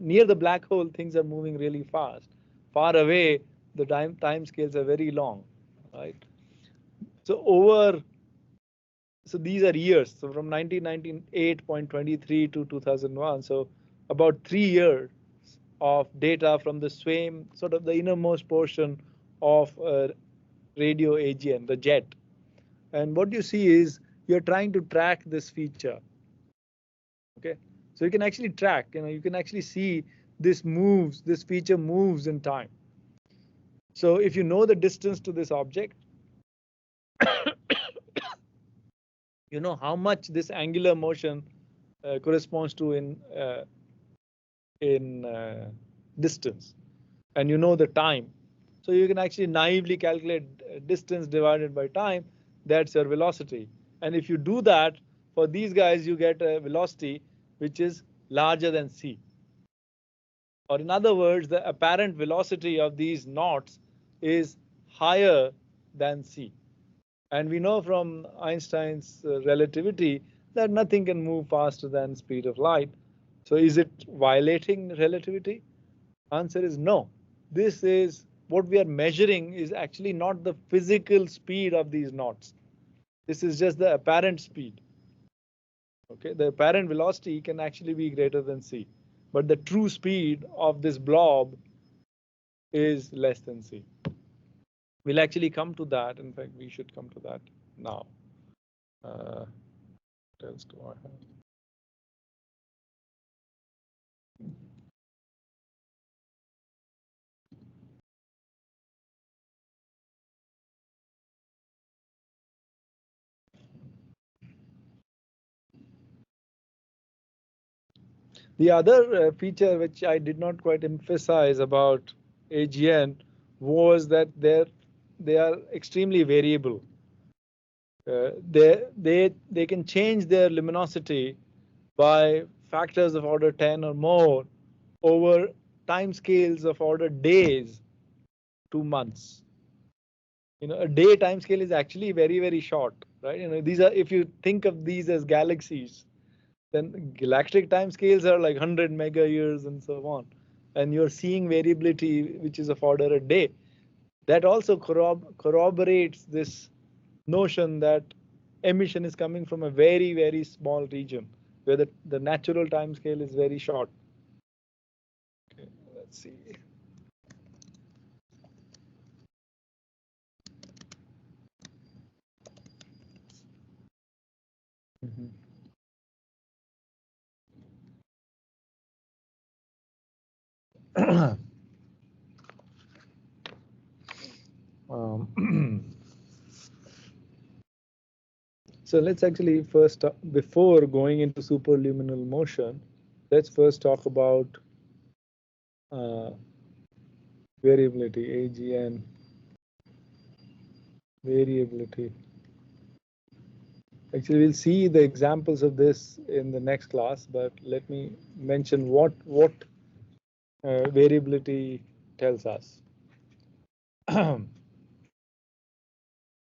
[SPEAKER 2] Near the black hole, things are moving really fast. Far away, the time scales are very long, right? So these are years. So from 1998.23 to 2001, so about 3 years of data from the same sort of the innermost portion of radio AGN, the jet. And what you see is you're trying to track this feature. Okay, so you can actually track, you can actually see this feature moves in time. So if you know the distance to this object, you know how much this angular motion corresponds to in distance, and you know the time. So you can actually naively calculate distance divided by time. That's your velocity. And if you do that for these guys, you get a velocity which is larger than c. Or in other words, the apparent velocity of these knots is higher than c. And we know from Einstein's relativity that nothing can move faster than speed of light. So is it violating relativity? Answer is no. This is what we are measuring is actually not the physical speed of these knots. This is just the apparent speed. Okay, the apparent velocity can actually be greater than c, but the true speed of this blob is less than c. We'll actually come to that. In fact, we should come to that now. What else do I have? The other feature which I did not quite emphasize about AGN was that they are extremely variable. They can change their luminosity by factors of order 10 or more over time scales of order days to months. A day time scale is actually very, very short, right? These are, if you think of these as galaxies, then galactic time scales are like 100 mega years and so on. And you're seeing variability which is of order a day. That also corroborates this notion that emission is coming from a very, very small region where the natural time scale is very short. Okay, let's see. So let's actually first, before going into superluminal motion, let's first talk about variability, AGN, variability. Actually, we'll see the examples of this in the next class, but let me mention what variability tells us.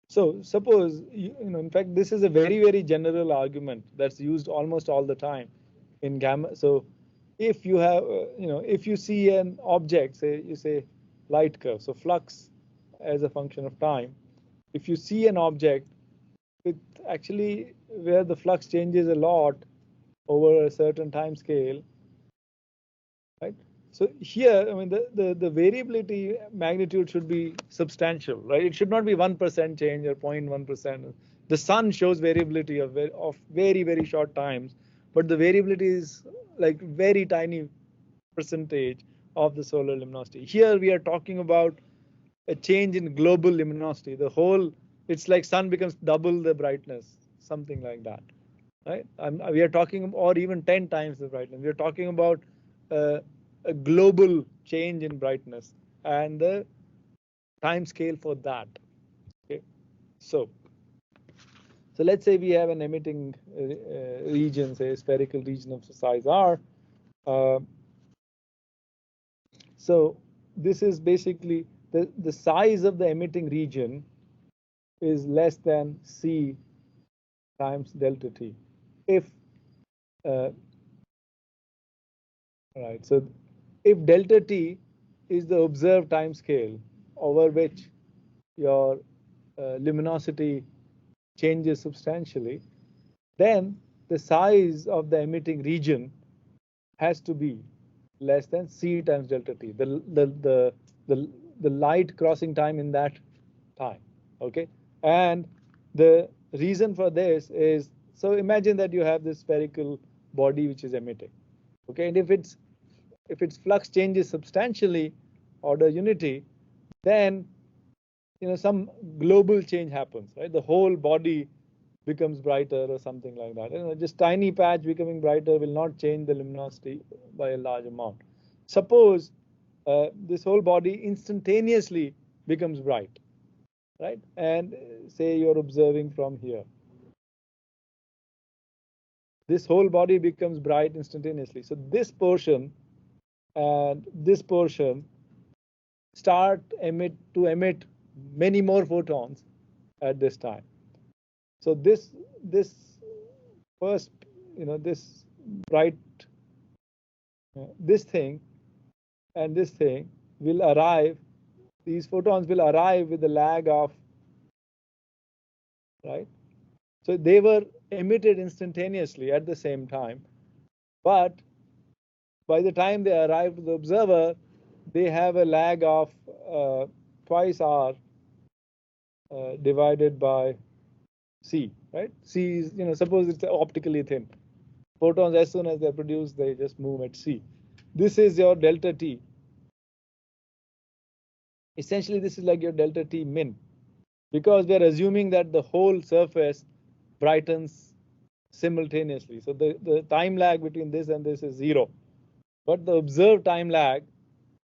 [SPEAKER 2] So suppose, in fact, this is a very general argument that's used almost all the time in gamma. So if you have, if you see an object, say you say light curve, so flux as a function of time, if you see an object with actually where the flux changes a lot over a certain time scale, right? So here, I mean, the variability magnitude should be substantial, right? It should not be 1% change or 0.1%. The sun shows variability of very short times, but the variability is like very tiny percentage of the solar luminosity. Here we are talking about a change in global luminosity. The whole, it's like sun becomes double the brightness, something like that, right? We are talking, or even 10 times the brightness. We are talking about a global change in brightness and the time scale for that. Okay, so let's say we have an emitting region, say a spherical region of size r. So this is basically the size of the emitting region is less than c times delta t. If right, so if delta t is the observed time scale over which your luminosity changes substantially, then the size of the emitting region has to be less than c times delta t, the light crossing time in that time. Okay, and the reason for this is, so imagine that you have this spherical body which is emitting. Okay, and if its flux changes substantially, order unity, then some global change happens, right? The whole body becomes brighter or something like that. Just tiny patch becoming brighter will not change the luminosity by a large amount. Suppose this whole body instantaneously becomes bright, right? And say you're observing from here. This whole body becomes bright instantaneously. So this portion and this portion start to emit many more photons at this time. So this first, this bright, this thing and this thing will arrive. These photons will arrive with a lag of, right? So they were emitted instantaneously at the same time, but by the time they arrive to the observer, they have a lag of twice r divided by c, right? C is, suppose it's optically thin. Photons, as soon as they're produced, they just move at c. This is your delta t. Essentially, this is like your delta t min, because we're assuming that the whole surface brightens simultaneously. So the time lag between this and this is 0. But the observed time lag,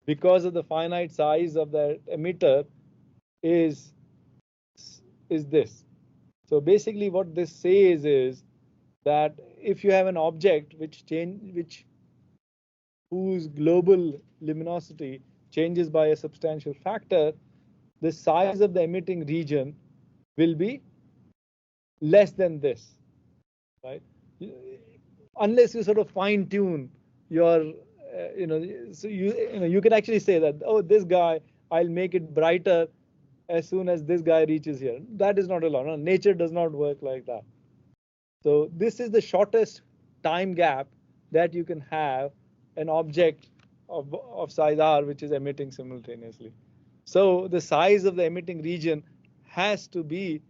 [SPEAKER 2] because of the finite size of the emitter, is this. So basically what this says is that if you have an object whose global luminosity changes by a substantial factor, the size of the emitting region will be less than this, right? Unless you sort of fine tune your, so you can actually say that, oh, this guy, I'll make it brighter as soon as this guy reaches here. That is not allowed. No, nature does not work like that. So this is the shortest time gap that you can have an object of size r which is emitting simultaneously. So the size of the emitting region has to be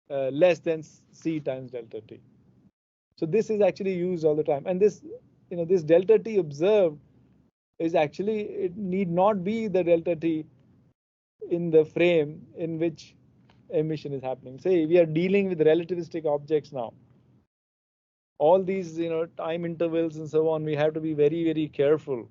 [SPEAKER 2] less than c times delta t. So this is actually used all the time, and this this delta t observed is actually, it need not be the delta t in the frame in which emission is happening. Say we are dealing with relativistic objects now. All these time intervals and so on, we have to be very careful.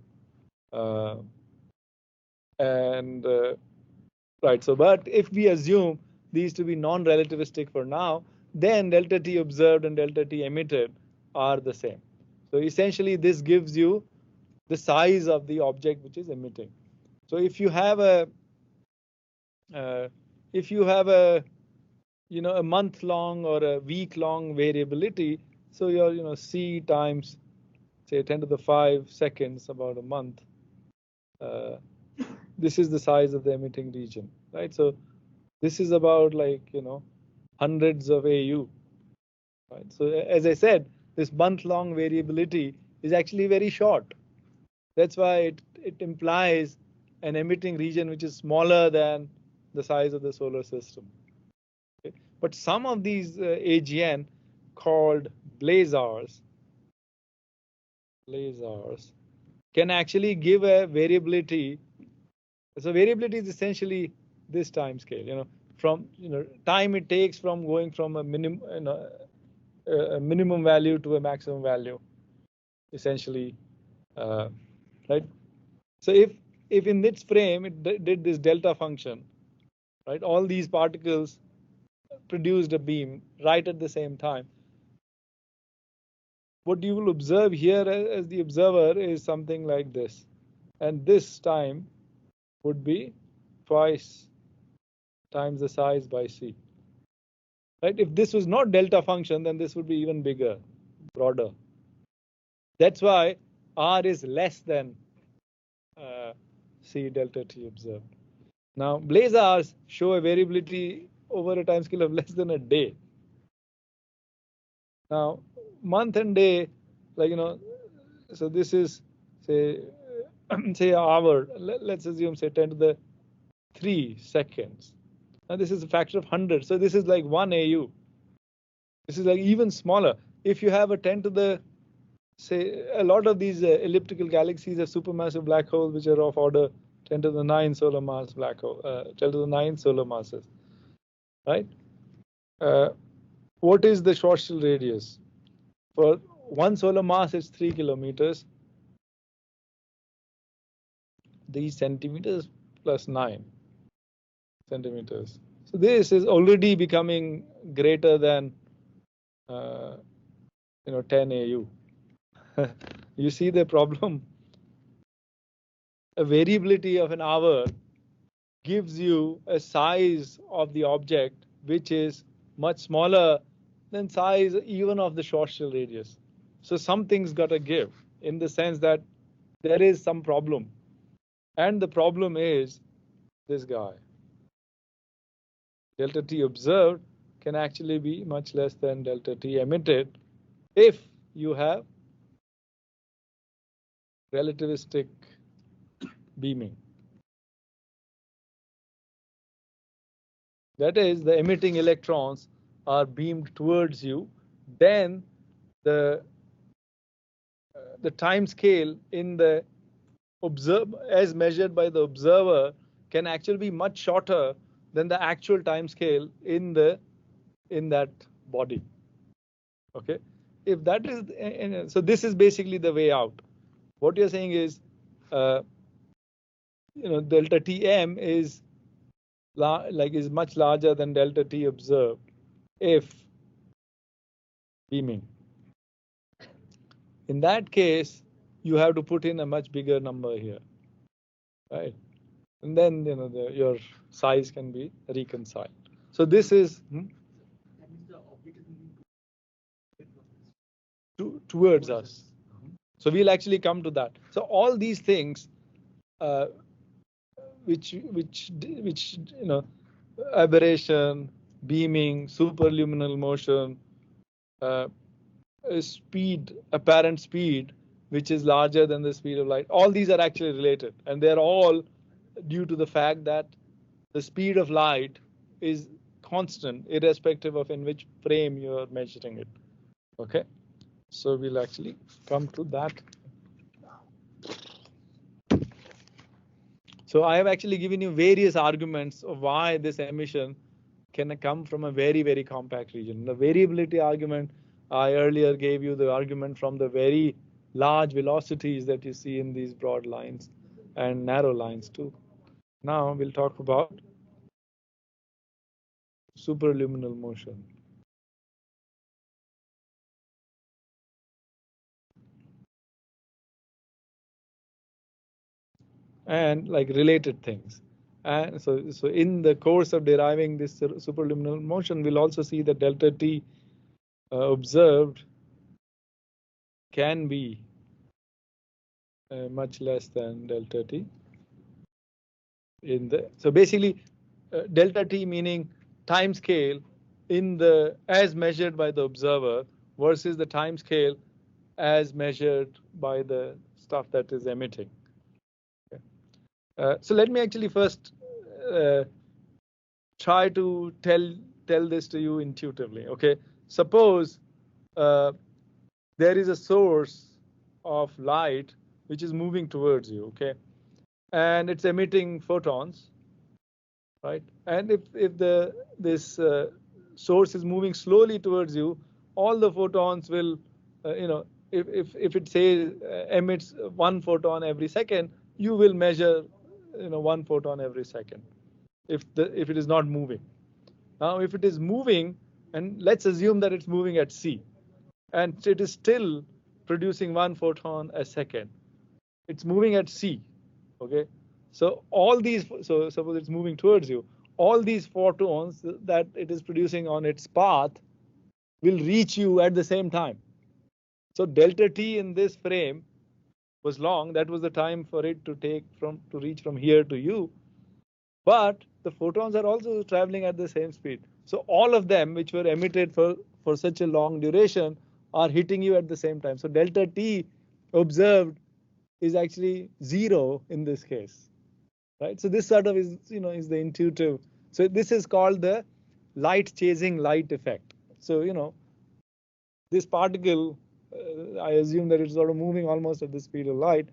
[SPEAKER 2] Right, so but if we assume these to be non-relativistic for now, then delta T observed and delta T emitted are the same. So essentially, this gives you the size of the object which is emitting. So if you have a a month-long or a week-long variability, so your C times say 10 to the 5 seconds, about a month. This is the size of the emitting region, right? So this is about like hundreds of AU, right? So as I said, this month-long variability is actually very short. That's why it implies an emitting region which is smaller than the size of the solar system. Okay? But some of these AGN called blazars can actually give a variability. So variability is essentially this time scale, from time it takes from going from a minimum value to a maximum value, essentially, right? So if in this frame it did this delta function, right, all these particles produced a beam right at the same time, what you will observe here as the observer is something like this, and this time would be twice times the size by C. Right? If this was not delta function, then this would be even bigger, broader. That's why R is less than C delta T observed. Now, blazars show a variability over a time scale of less than a day. Now, month and day, like so this is say say hour. Let's assume say 10 to the 3 seconds. Now this is a factor of 100, so this is like 1 AU. This is like even smaller. If you have a 10 to the say a lot of these elliptical galaxies are supermassive black holes which are of order 10 to the 9 solar mass black hole, 10 to the 9 solar masses, right? What is the Schwarzschild radius? For one solar mass, it's 3 kilometers. These centimeters plus 9 centimeters. So this is already becoming greater than 10 AU. You see the problem? A variability of an hour gives you a size of the object which is much smaller than size even of the Schwarzschild radius. So something's got to give in the sense that there is some problem. And the problem is this guy. Delta T observed can actually be much less than delta T emitted if you have relativistic beaming. That is, the emitting electrons are beamed towards you, then the time scale in the as measured by the observer can actually be much shorter than the actual time scale in that body. Okay, if that is so, this is basically the way out. What you're saying is, delta Tm is is much larger than delta T observed if beaming. In that case, you have to put in a much bigger number here, right? And then your size can be reconciled. So this is towards us. So we'll actually come to that. So all these things, which aberration, beaming, superluminal motion, speed, apparent speed, which is larger than the speed of light. All these are actually related, and they're all due to the fact that the speed of light is constant, irrespective of in which frame you're measuring it. Okay, so we'll actually come to that. So I have actually given you various arguments of why this emission can come from a very, very compact region. The variability argument, I earlier gave you the argument from the very large velocities that you see in these broad lines and narrow lines too. Now we'll talk about superluminal motion. and like related things. And so in the course of deriving this superluminal motion, we'll also see that delta t observed can be much less than delta t in the. So basically, delta t meaning time scale in the as measured by the observer versus the time scale as measured by the stuff that is emitting. Okay. So let me actually first try to tell this to you intuitively. Okay, suppose there is a source of light which is moving towards you. Okay, and it's emitting photons, right? And if this source is moving slowly towards you, all the photons will, if it says emits one photon every second, you will measure, one photon every second, if it is not moving. Now, if it is moving, and let's assume that it's moving at c, and it is still producing one photon a second, it's moving at c. Okay, so all these, so suppose it's moving towards you, all these photons that it is producing on its path will reach you at the same time. So delta t in this frame was long. That was the time for it to reach from here to you. But the photons are also traveling at the same speed. So all of them which were emitted for such a long duration are hitting you at the same time. So delta t observed is actually 0 in this case, right? So this sort of is the intuitive. So this is called the light chasing light effect. So this particle, I assume that it's sort of moving almost at the speed of light.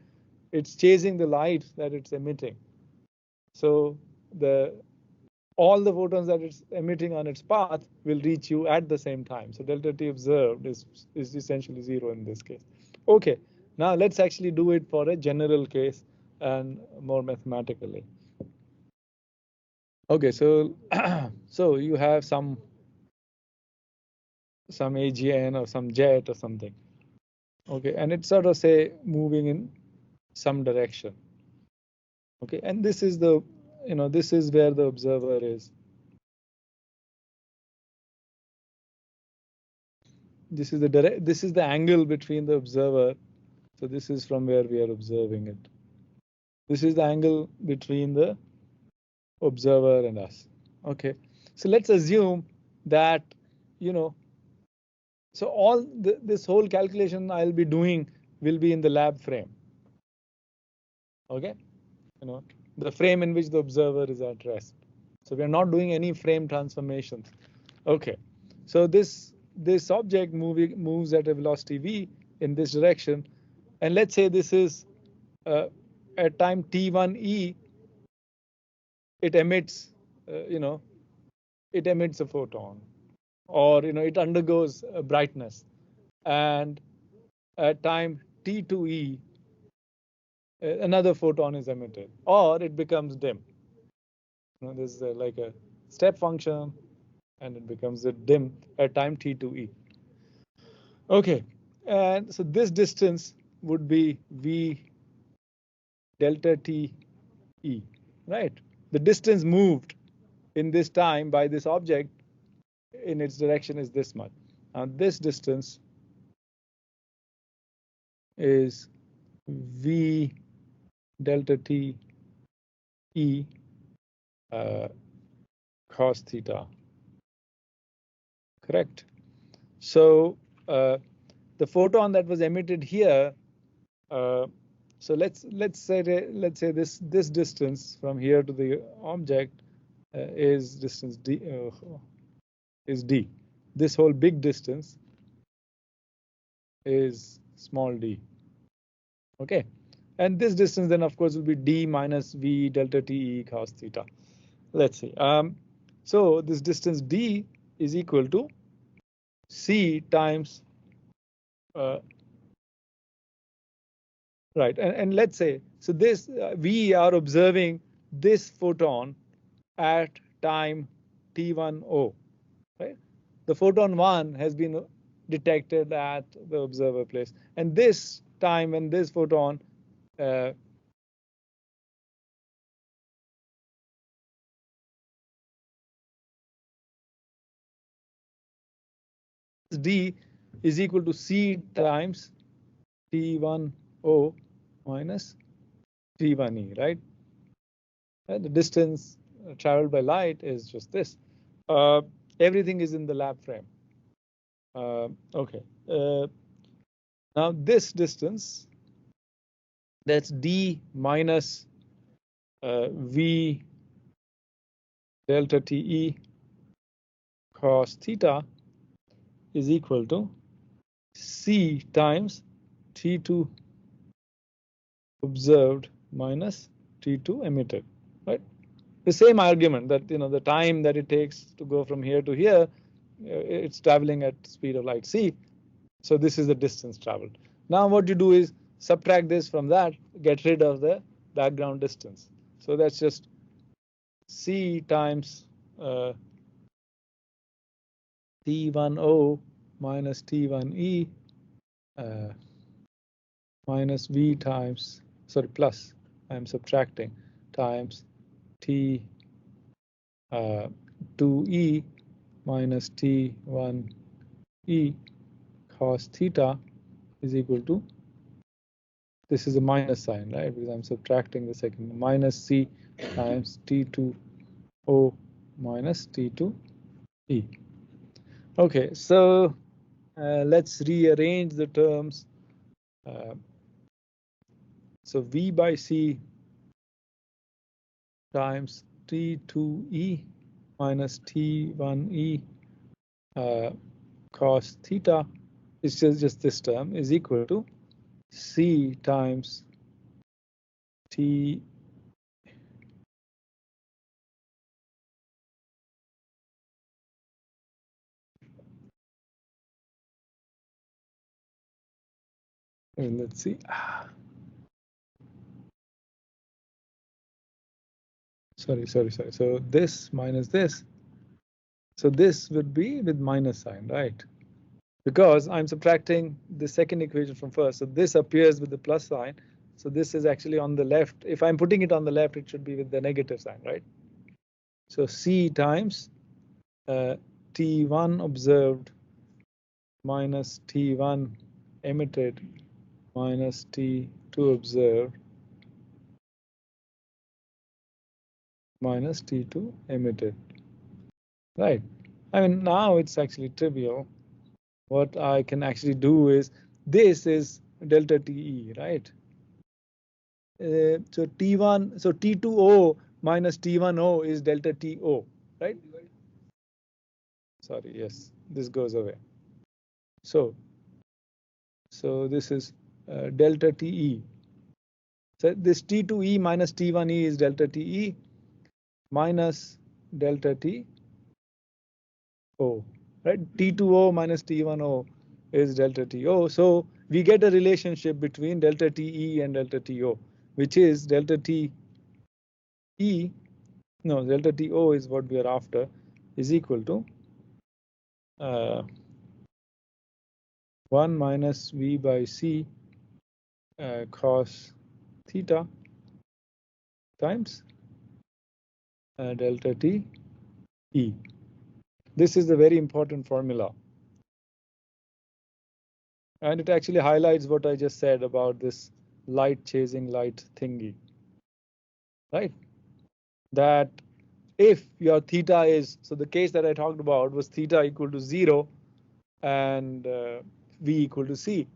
[SPEAKER 2] It's chasing the light that it's emitting. So all the photons that it's emitting on its path will reach you at the same time. So delta t observed is essentially 0 in this case. Okay, now let's actually do it for a general case and more mathematically. Okay, so so you have some AGN or some jet or something. Okay, and it's sort of say moving in some direction. Okay, and this is the this is where the observer is. This is the angle between the observer. So this is from where we are observing it. This is the angle between the observer and us. Okay, so let's assume that so all this whole calculation I'll be doing will be in the lab frame. Okay, the frame in which the observer is at rest. So we are not doing any frame transformations. Okay, so this object moves at a velocity v in this direction, and let's say this is at time t1e, it emits it emits a photon, or it undergoes a brightness, and at time t2e another photon is emitted, or it becomes dim. This is like a step function, and it becomes a dim at time t2e. Okay, and so this distance would be v delta t e, right? The distance moved in this time by this object in its direction is this much. Now this distance is v delta t e cos theta. Correct. So the photon that was emitted here. So let's say this distance from here to the object is distance d. Is d. This whole big distance is small d. Okay, and this distance then of course will be d minus v delta t e cos theta. Let's see. So this distance d is equal to c times right, and let's say so this we are observing this photon at time t1o, right? The photon 1 has been detected at the observer place, and this time when this photon d is equal to c times T1O minus T1E, right? And the distance traveled by light is just this. Everything is in the lab frame. Okay. Now this distance, that's d minus v delta TE cos theta is equal to c times T2 observed minus T2 emitted, right? The same argument that, the time that it takes to go from here to here, it's traveling at speed of light c. So this is the distance traveled. Now what you do is subtract this from that, get rid of the background distance. So that's just c times T1O minus T1E minus v times, sorry, plus, I'm subtracting, times T2E minus T1E cos theta is equal to, this is a minus sign, right? Because I'm subtracting the second, minus c times T2O minus T2E. Okay, so let's rearrange the terms. So v by c times T2E minus T1E cos theta is just this term is equal to c times T and let's see. Sorry. So this minus this. So this would be with minus sign, right? Because I'm subtracting the second equation from first. So this appears with the plus sign. So this is actually on the left. If I'm putting it on the left, it should be with the negative sign, right? So c times T1 observed minus T1 emitted minus T2 observed minus T2 emitted. Right. I mean, now it's actually trivial. What I can actually do is, this is delta TE, right? So T1, so T2O minus T1O is delta TO, right? Sorry, yes, this goes away. So this is delta TE. So this T2E minus T1E is delta TE minus delta TO, right? T2O minus T1O is delta TO. So we get a relationship between delta TE and delta TO, which is delta TE, no, delta TO is what we are after, is equal to 1 minus V by C cos theta times delta T E. This is a very important formula. And it actually highlights what I just said about this light chasing light thingy, right? That if your theta is, so the case that I talked about was theta equal to 0 and V equal to C.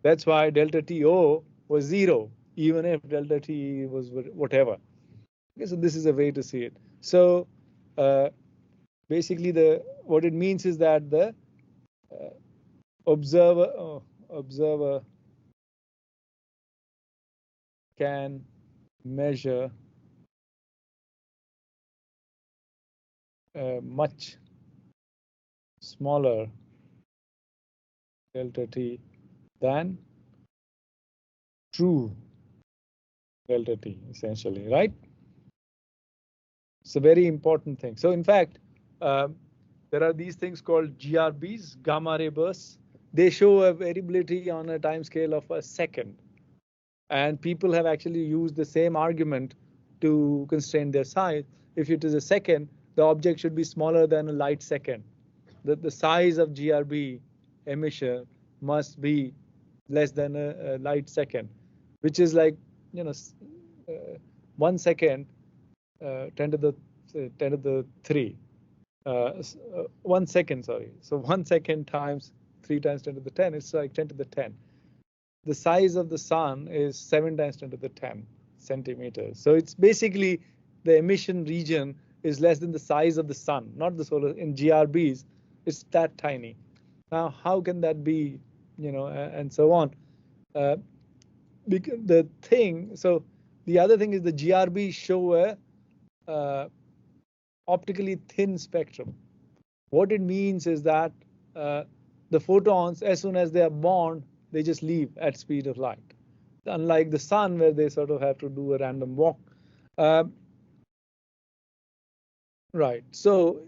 [SPEAKER 2] That's why delta TO was 0, even if delta T was whatever. Okay, so this is a way to see it. So basically, what it means is that the observer can measure much smaller delta T than true delta T, essentially, right? It's a very important thing. So in fact, there are these things called GRBs, gamma ray bursts. They show a variability on a time scale of a second. And people have actually used the same argument to constrain their size. If it is a second, the object should be smaller than a light second. The size of GRB emission must be less than a light second, which is like, you know, 1 second, 10 to the 3. 1 second, sorry. So 1 second times 3 times 10 to the 10, it's like 10 to the 10. The size of the sun is 7 times 10 to the 10 centimeters. So it's basically the emission region is less than the size of the sun, not the solar. In GRBs, it's that tiny. Now, how can that be, you know, and so on? The thing, so the other thing is the GRBs show a optically thin spectrum. What it means is that the photons, as soon as they are born, they just leave at speed of light. Unlike the sun, where they sort of have to do a random walk. Right. So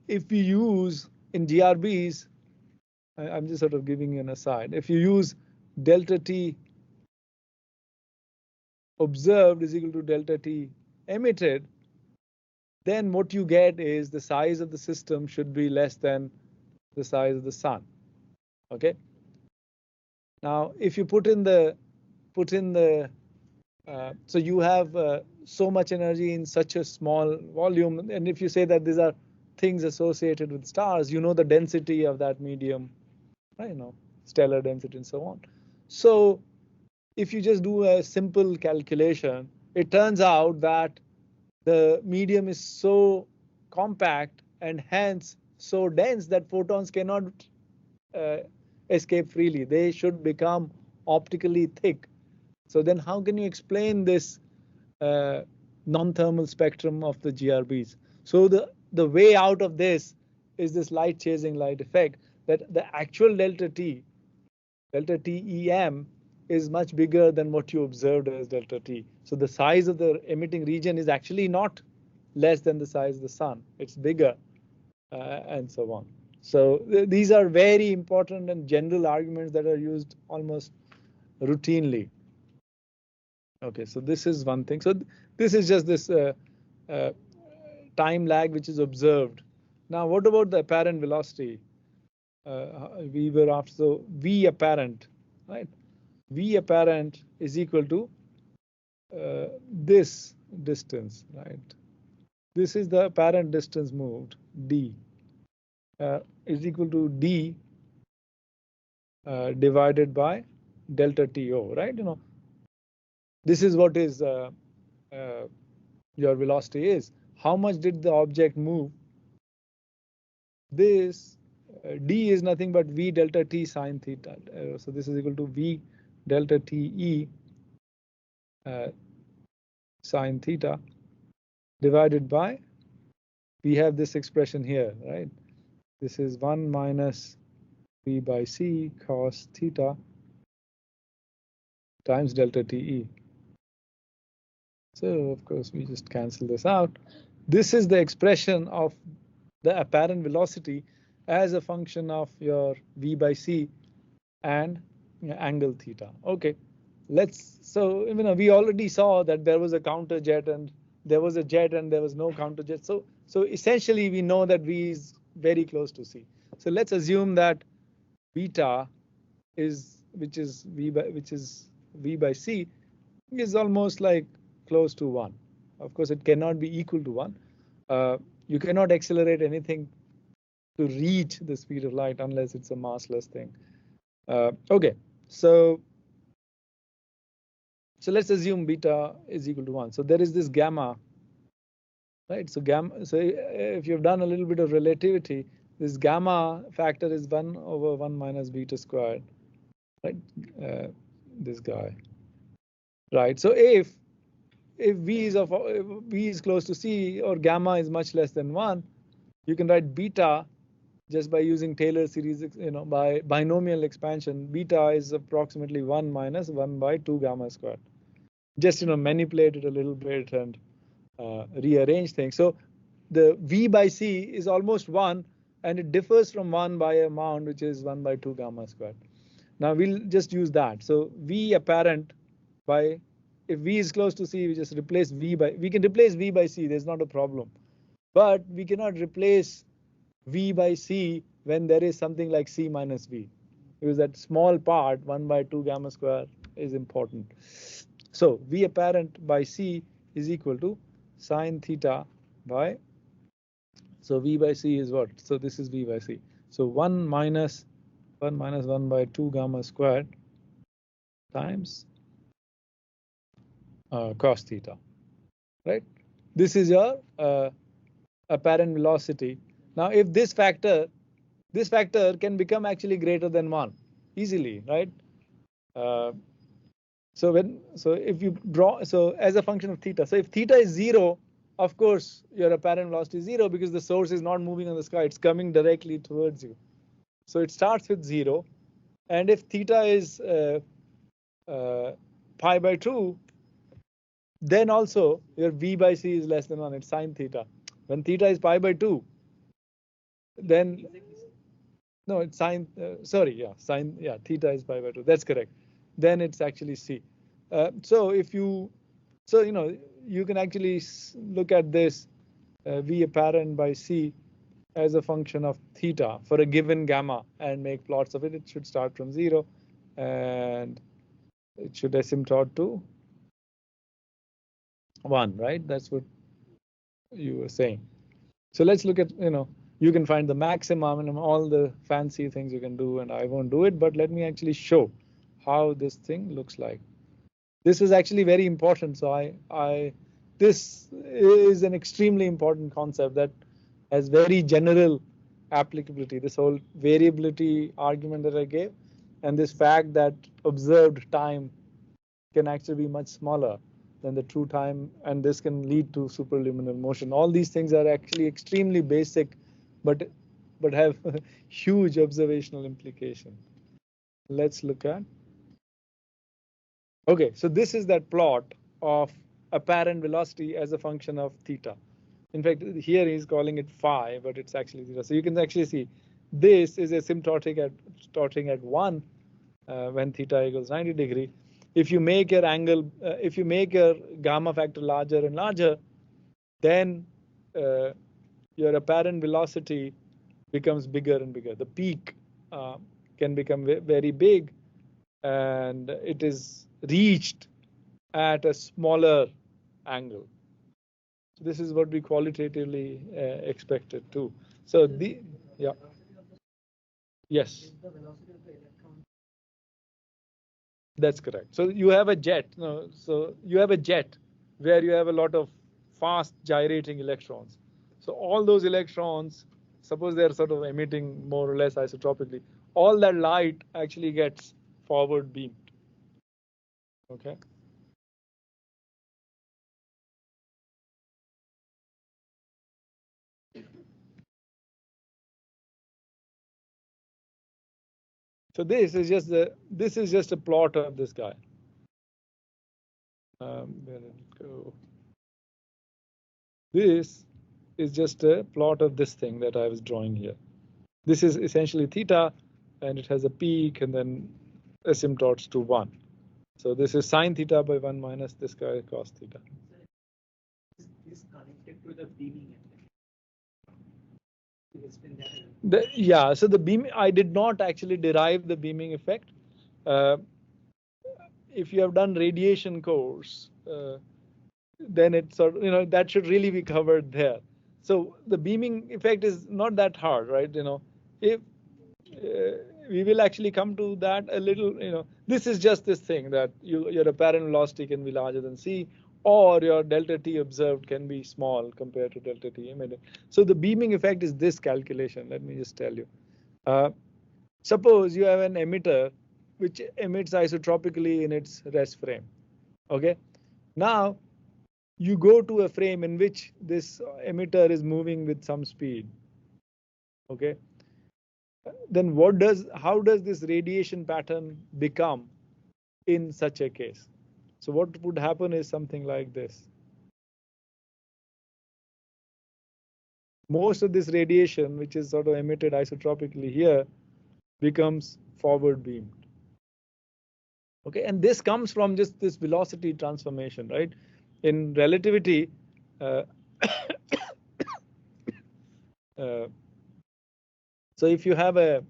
[SPEAKER 2] if you use in GRBs, I'm just sort of giving you an aside. If you use delta T observed is equal to delta T emitted, then what you get is the size of the system should be less than the size of the sun. Okay. Now, if you put in the so you have so much energy in such a small volume, and if you say that these are things associated with stars, you know the density of that medium, right? You know, stellar density and so on. So if you just do a simple calculation, it turns out that the medium is so compact and hence so dense that photons cannot escape freely. They should become optically thick. So then how can you explain this non-thermal spectrum of the GRBs? So the way out of this is this light chasing light effect, that the actual delta T EM is much bigger than what you observed as delta T. So the size of the emitting region is actually not less than the size of the sun. It's bigger, and so on. So these are very important and general arguments that are used almost routinely. Okay, so this is one thing. So this is just this time lag which is observed. Now, what about the apparent velocity? We were after, so V apparent, right? V apparent is equal to this distance, right? This is the apparent distance moved, d, is equal to d divided by delta TO, right? You know, this is what is your velocity is. How much did the object move? This d is nothing but v delta t sine theta. So this is equal to v delta t e sine theta divided by, we have this expression here, right? This is 1 minus v by c cos theta times delta te. So of course we just cancel this out. This is the expression of the apparent velocity as a function of your v by c and angle theta. Okay, so you know, we already saw that there was a counter jet and there was a jet and there was no counter jet. So essentially we know that v is very close to c. So let's assume that beta is which is v by c is almost like close to 1. Of course, it cannot be equal to 1. You cannot accelerate anything to reach the speed of light unless it's a massless thing. Okay, so let's assume beta is equal to 1. So there is this gamma, right? So gamma. So if you've done a little bit of relativity, this gamma factor is 1 over 1 minus beta squared, right? This guy, right? So if v is close to c or gamma is much less than 1, you can write beta just by using Taylor series, you know, by binomial expansion. Beta is approximately 1 minus 1 by 2 gamma squared. Just, you know, manipulate it a little bit and rearrange things. So the v by c is almost 1, and it differs from 1 by a amount which is 1 by 2 gamma squared. Now we'll just use that. So v apparent by, if v is close to c, we just replace we can replace v by c, there's not a problem. But we cannot replace v by c when there is something like c minus v. because that small part 1/2 gamma square is important. So V apparent by C is equal to sine theta by, so V by C is what? So this is V by C. So 1 minus 1/2 gamma squared times cos theta, right? This is your apparent velocity. Now, if this factor can become actually greater than 1 easily, right? So if you draw, so as a function of theta, so if theta is 0, of course your apparent velocity is 0 because the source is not moving on the sky, it's coming directly towards you. So it starts with 0, and if theta is pi by 2, then also your V by C is less than 1, it's sine theta. When theta is pi by 2, then no, it's sine, theta is pi by 2, that's correct. Then it's actually C. So if you, you can actually look at this V apparent by C as a function of theta for a given gamma and make plots of it. It should start from 0 and it should asymptote to 1, right? That's what you were saying. So let's look at, you can find the maximum and all the fancy things you can do, and I won't do it, but let me actually show how this thing looks like. This is actually very important. So this is an extremely important concept that has very general applicability. This whole variability argument that I gave, and this fact that observed time can actually be much smaller than the true time, and this can lead to superluminal motion. All these things are actually extremely basic, but have huge observational implication. Let's look at. Okay, so this is that plot of apparent velocity as a function of theta. In fact, here he's calling it phi, but it's actually theta. So you can actually see this is asymptotic at 1 when theta equals 90 degree. If you make your angle, if you make your gamma factor larger and larger, then your apparent velocity becomes bigger and bigger. The peak can become very big, and it is reached at a smaller angle. So this is what we qualitatively expected too. So yes, that's correct. So you have a jet. So you have a jet where you have a lot of fast gyrating electrons. So all those electrons, suppose they're sort of emitting more or less isotropically, all that light actually gets forward beamed. Okay. So this is just a plot of this guy. Where did it go? This is just a plot of this thing that I was drawing here. This is essentially theta, and it has a peak and then asymptotes to 1. So this is sine theta by 1 minus this guy cos theta.
[SPEAKER 3] Is connected to the beaming effect.
[SPEAKER 2] So the beam, I did not actually derive the beaming effect. If you have done radiation course, then it's sort of, that should really be covered there. So the beaming effect is not that hard, right? If we will actually come to that a little, this is just this thing that your apparent velocity can be larger than c, or your delta t observed can be small compared to delta t emitted. So the beaming effect is this calculation. Let me just tell you. Suppose you have an emitter which emits isotropically in its rest frame. Okay. Now you go to a frame in which this emitter is moving with some speed. Okay. Then how does this radiation pattern become in such a case? So what would happen is something like this. Most of this radiation, which is sort of emitted isotropically here, becomes forward beamed. Okay, and this comes from just this velocity transformation, right? In relativity, so if you have a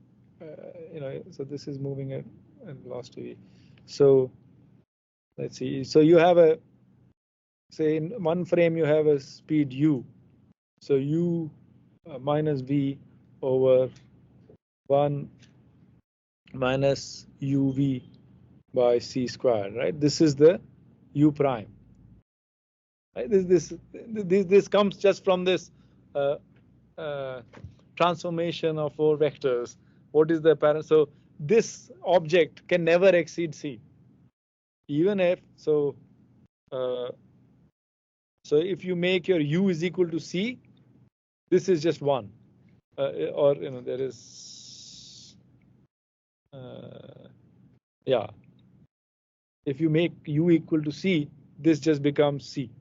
[SPEAKER 2] so this is moving at velocity v. So let's see. So you have a, say in one frame you have a speed u. So u minus v over 1 minus uv by c squared, right? This is the u prime. Right? This comes just from this transformation of 4 vectors. What is the apparent? So this object can never exceed c, even if so. So if you make your u is equal to c, this is just 1, or there is yeah. If you make u equal to c, this just becomes c.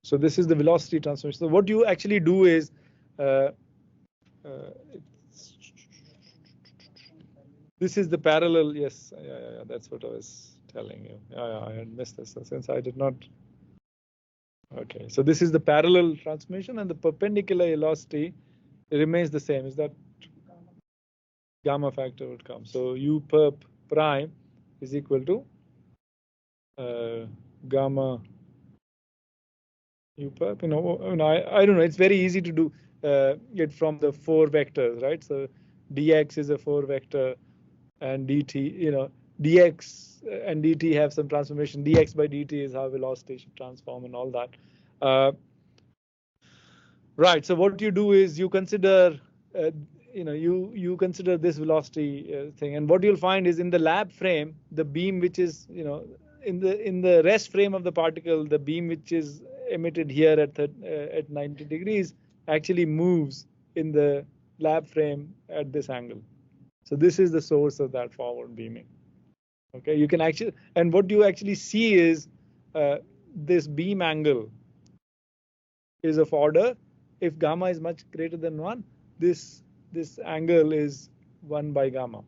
[SPEAKER 2] So this is the velocity transformation. So what you actually do is this is the parallel. Yes, yeah, that's what I was telling you. Yeah, I had missed this since I did not. Okay, so this is the parallel transformation, and the perpendicular velocity remains the same. Is that gamma factor would come? So u perp prime is equal to gamma u perp. I don't know. It's very easy to do it from the 4 vectors, right? So dx is a 4 vector, and dt, dx and dt have some transformation. Dx by dt is how velocity should transform and all that. Right. So what you do is you consider, you consider this velocity thing, and what you'll find is in the lab frame, the beam which is, in the rest frame of the particle, the beam which is emitted here at 90 degrees actually moves in the lab frame at this angle. So this is the source of that forward beaming. Okay, you can actually, and what you actually see is this beam angle is of order. If gamma is much greater than 1, this angle is 1 by gamma.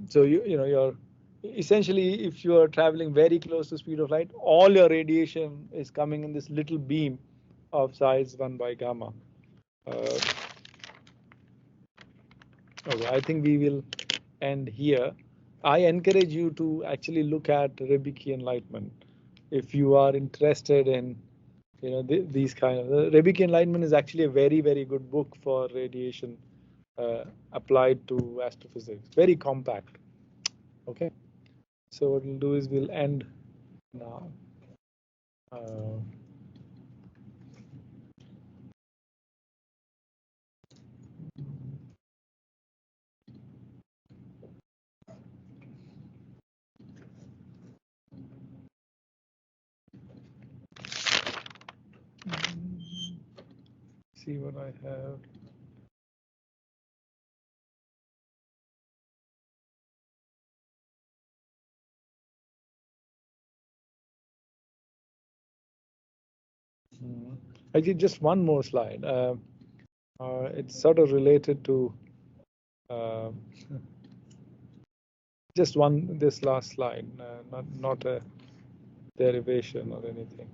[SPEAKER 2] So you're essentially, if you are traveling very close to speed of light, all your radiation is coming in this little beam of size 1 by gamma. Okay, I think we will end here. I encourage you to actually look at Rebecki enlightenment if you are interested in these kind of. Rebecki enlightenment is actually a very, very good book for radiation applied to astrophysics. Very compact. Okay, so what we'll do is we'll end now. See what I have. I did just one more slide. It's sort of related to just this last slide, not a derivation or anything.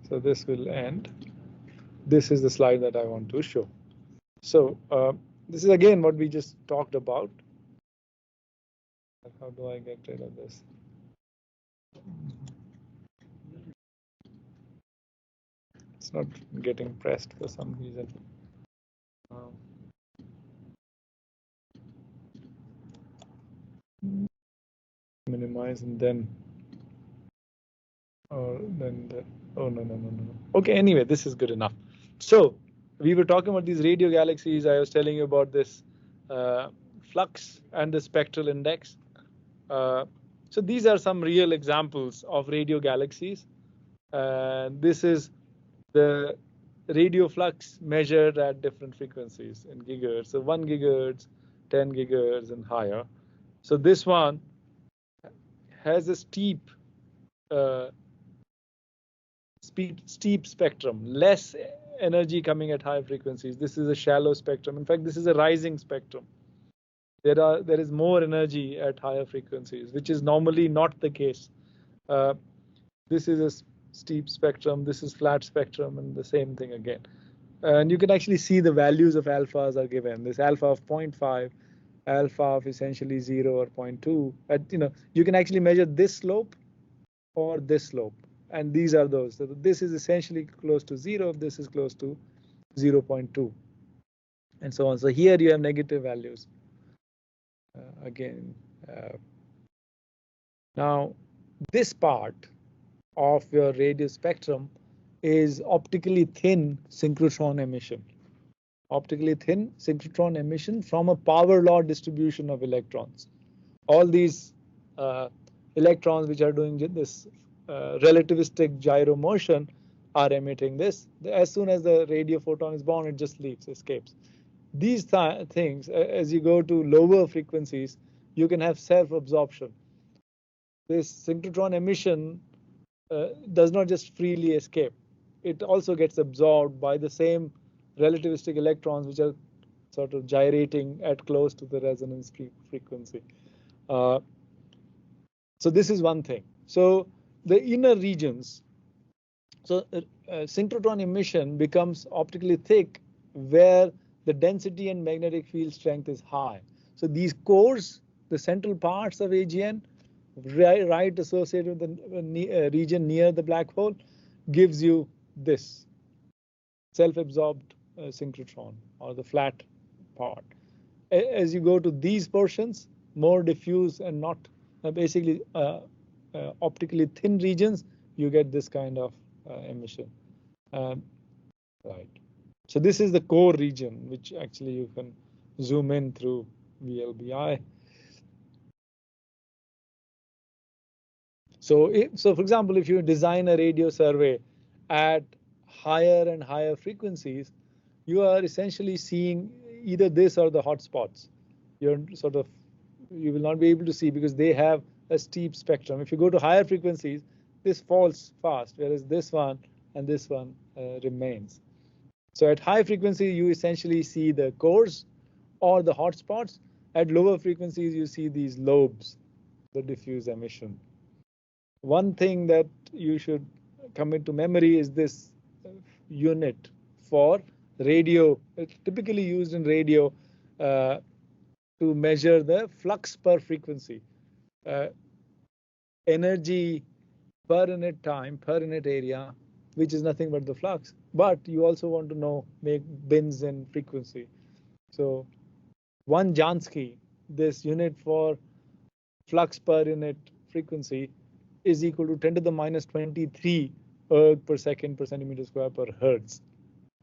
[SPEAKER 2] So this will end. This is the slide that I want to show. So this is again what we just talked about. How do I get rid of this? It's not getting pressed for some reason. Minimize and then, oh no. Okay, anyway, this is good enough. So we were talking about these radio galaxies. I was telling you about this flux and the spectral index. So these are some real examples of radio galaxies. This is the radio flux measured at different frequencies in gigahertz. So 1 gigahertz, 10 gigahertz, and higher. So this one has a steep spectrum, less energy coming at high frequencies. This is a shallow spectrum. In fact, this is a rising spectrum. There is more energy at higher frequencies, which is normally not the case. This is a steep spectrum, this is flat spectrum, and the same thing again. And you can actually see the values of alphas are given. This alpha of 0.5, alpha of essentially 0 or 0.2. You can actually measure this slope or this slope, and these are those. So this is essentially close to 0, this is close to 0.2, and so on. So here you have negative values. Now this part of your radio spectrum is optically thin synchrotron emission. Optically thin synchrotron emission from a power law distribution of electrons. All these electrons which are doing this relativistic gyro motion are emitting this. As soon as the radio photon is born, it just leaves, escapes. These things, as you go to lower frequencies, you can have self-absorption. This synchrotron emission does not just freely escape. It also gets absorbed by the same relativistic electrons which are sort of gyrating at close to the resonance frequency. So this is one thing. So the inner regions, so synchrotron emission becomes optically thick where the density and magnetic field strength is high. So these cores, the central parts of AGN, right associated with the region near the black hole, gives you this self-absorbed synchrotron, or the flat part. As you go to these portions, more diffuse and not basically optically thin regions, you get this kind of emission. Right. So this is the core region, which actually you can zoom in through VLBI. So for example, if you design a radio survey at higher and higher frequencies, you are essentially seeing either this or the hotspots. You will not be able to see because they have a steep spectrum. If you go to higher frequencies, this falls fast, whereas this one and this one remains. So at high frequency, you essentially see the cores or the hotspots. At lower frequencies, you see these lobes, the diffuse emission. One thing that you should commit to memory is this unit for radio. It's typically used in radio to measure the flux per frequency. Energy per unit time, per unit area, which is nothing but the flux. But you also want to make bins in frequency. So 1 Jansky, this unit for flux per unit frequency, is equal to 10 to the minus 23 erg per second per centimeter square per hertz.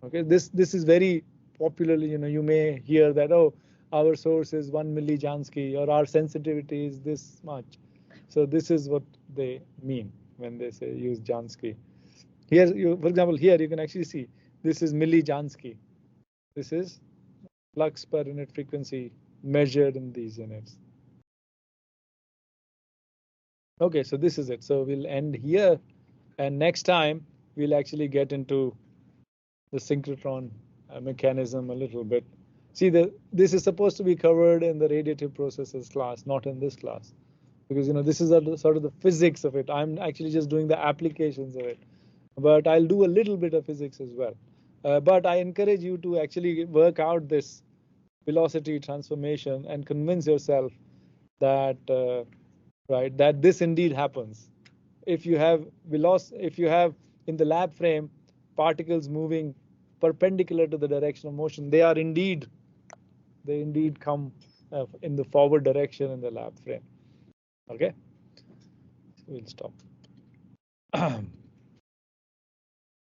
[SPEAKER 2] Okay, this is very popularly, you may hear that, oh, our source is 1 millijansky, or our sensitivity is this much. So this is what they mean when they say use Jansky. Here, for example, here you can actually see this is millijansky. This is flux per unit frequency measured in these units. Okay, so this is it. So we'll end here, and next time we'll actually get into the synchrotron mechanism a little bit. See, this is supposed to be covered in the radiative processes class, not in this class, because this is sort of the physics of it. I'm actually just doing the applications of it, but I'll do a little bit of physics as well. But I encourage you to actually work out this velocity transformation and convince yourself that that this indeed happens. If you have in the lab frame particles moving perpendicular to the direction of motion, they indeed come in the forward direction in the lab frame. Okay, we'll stop.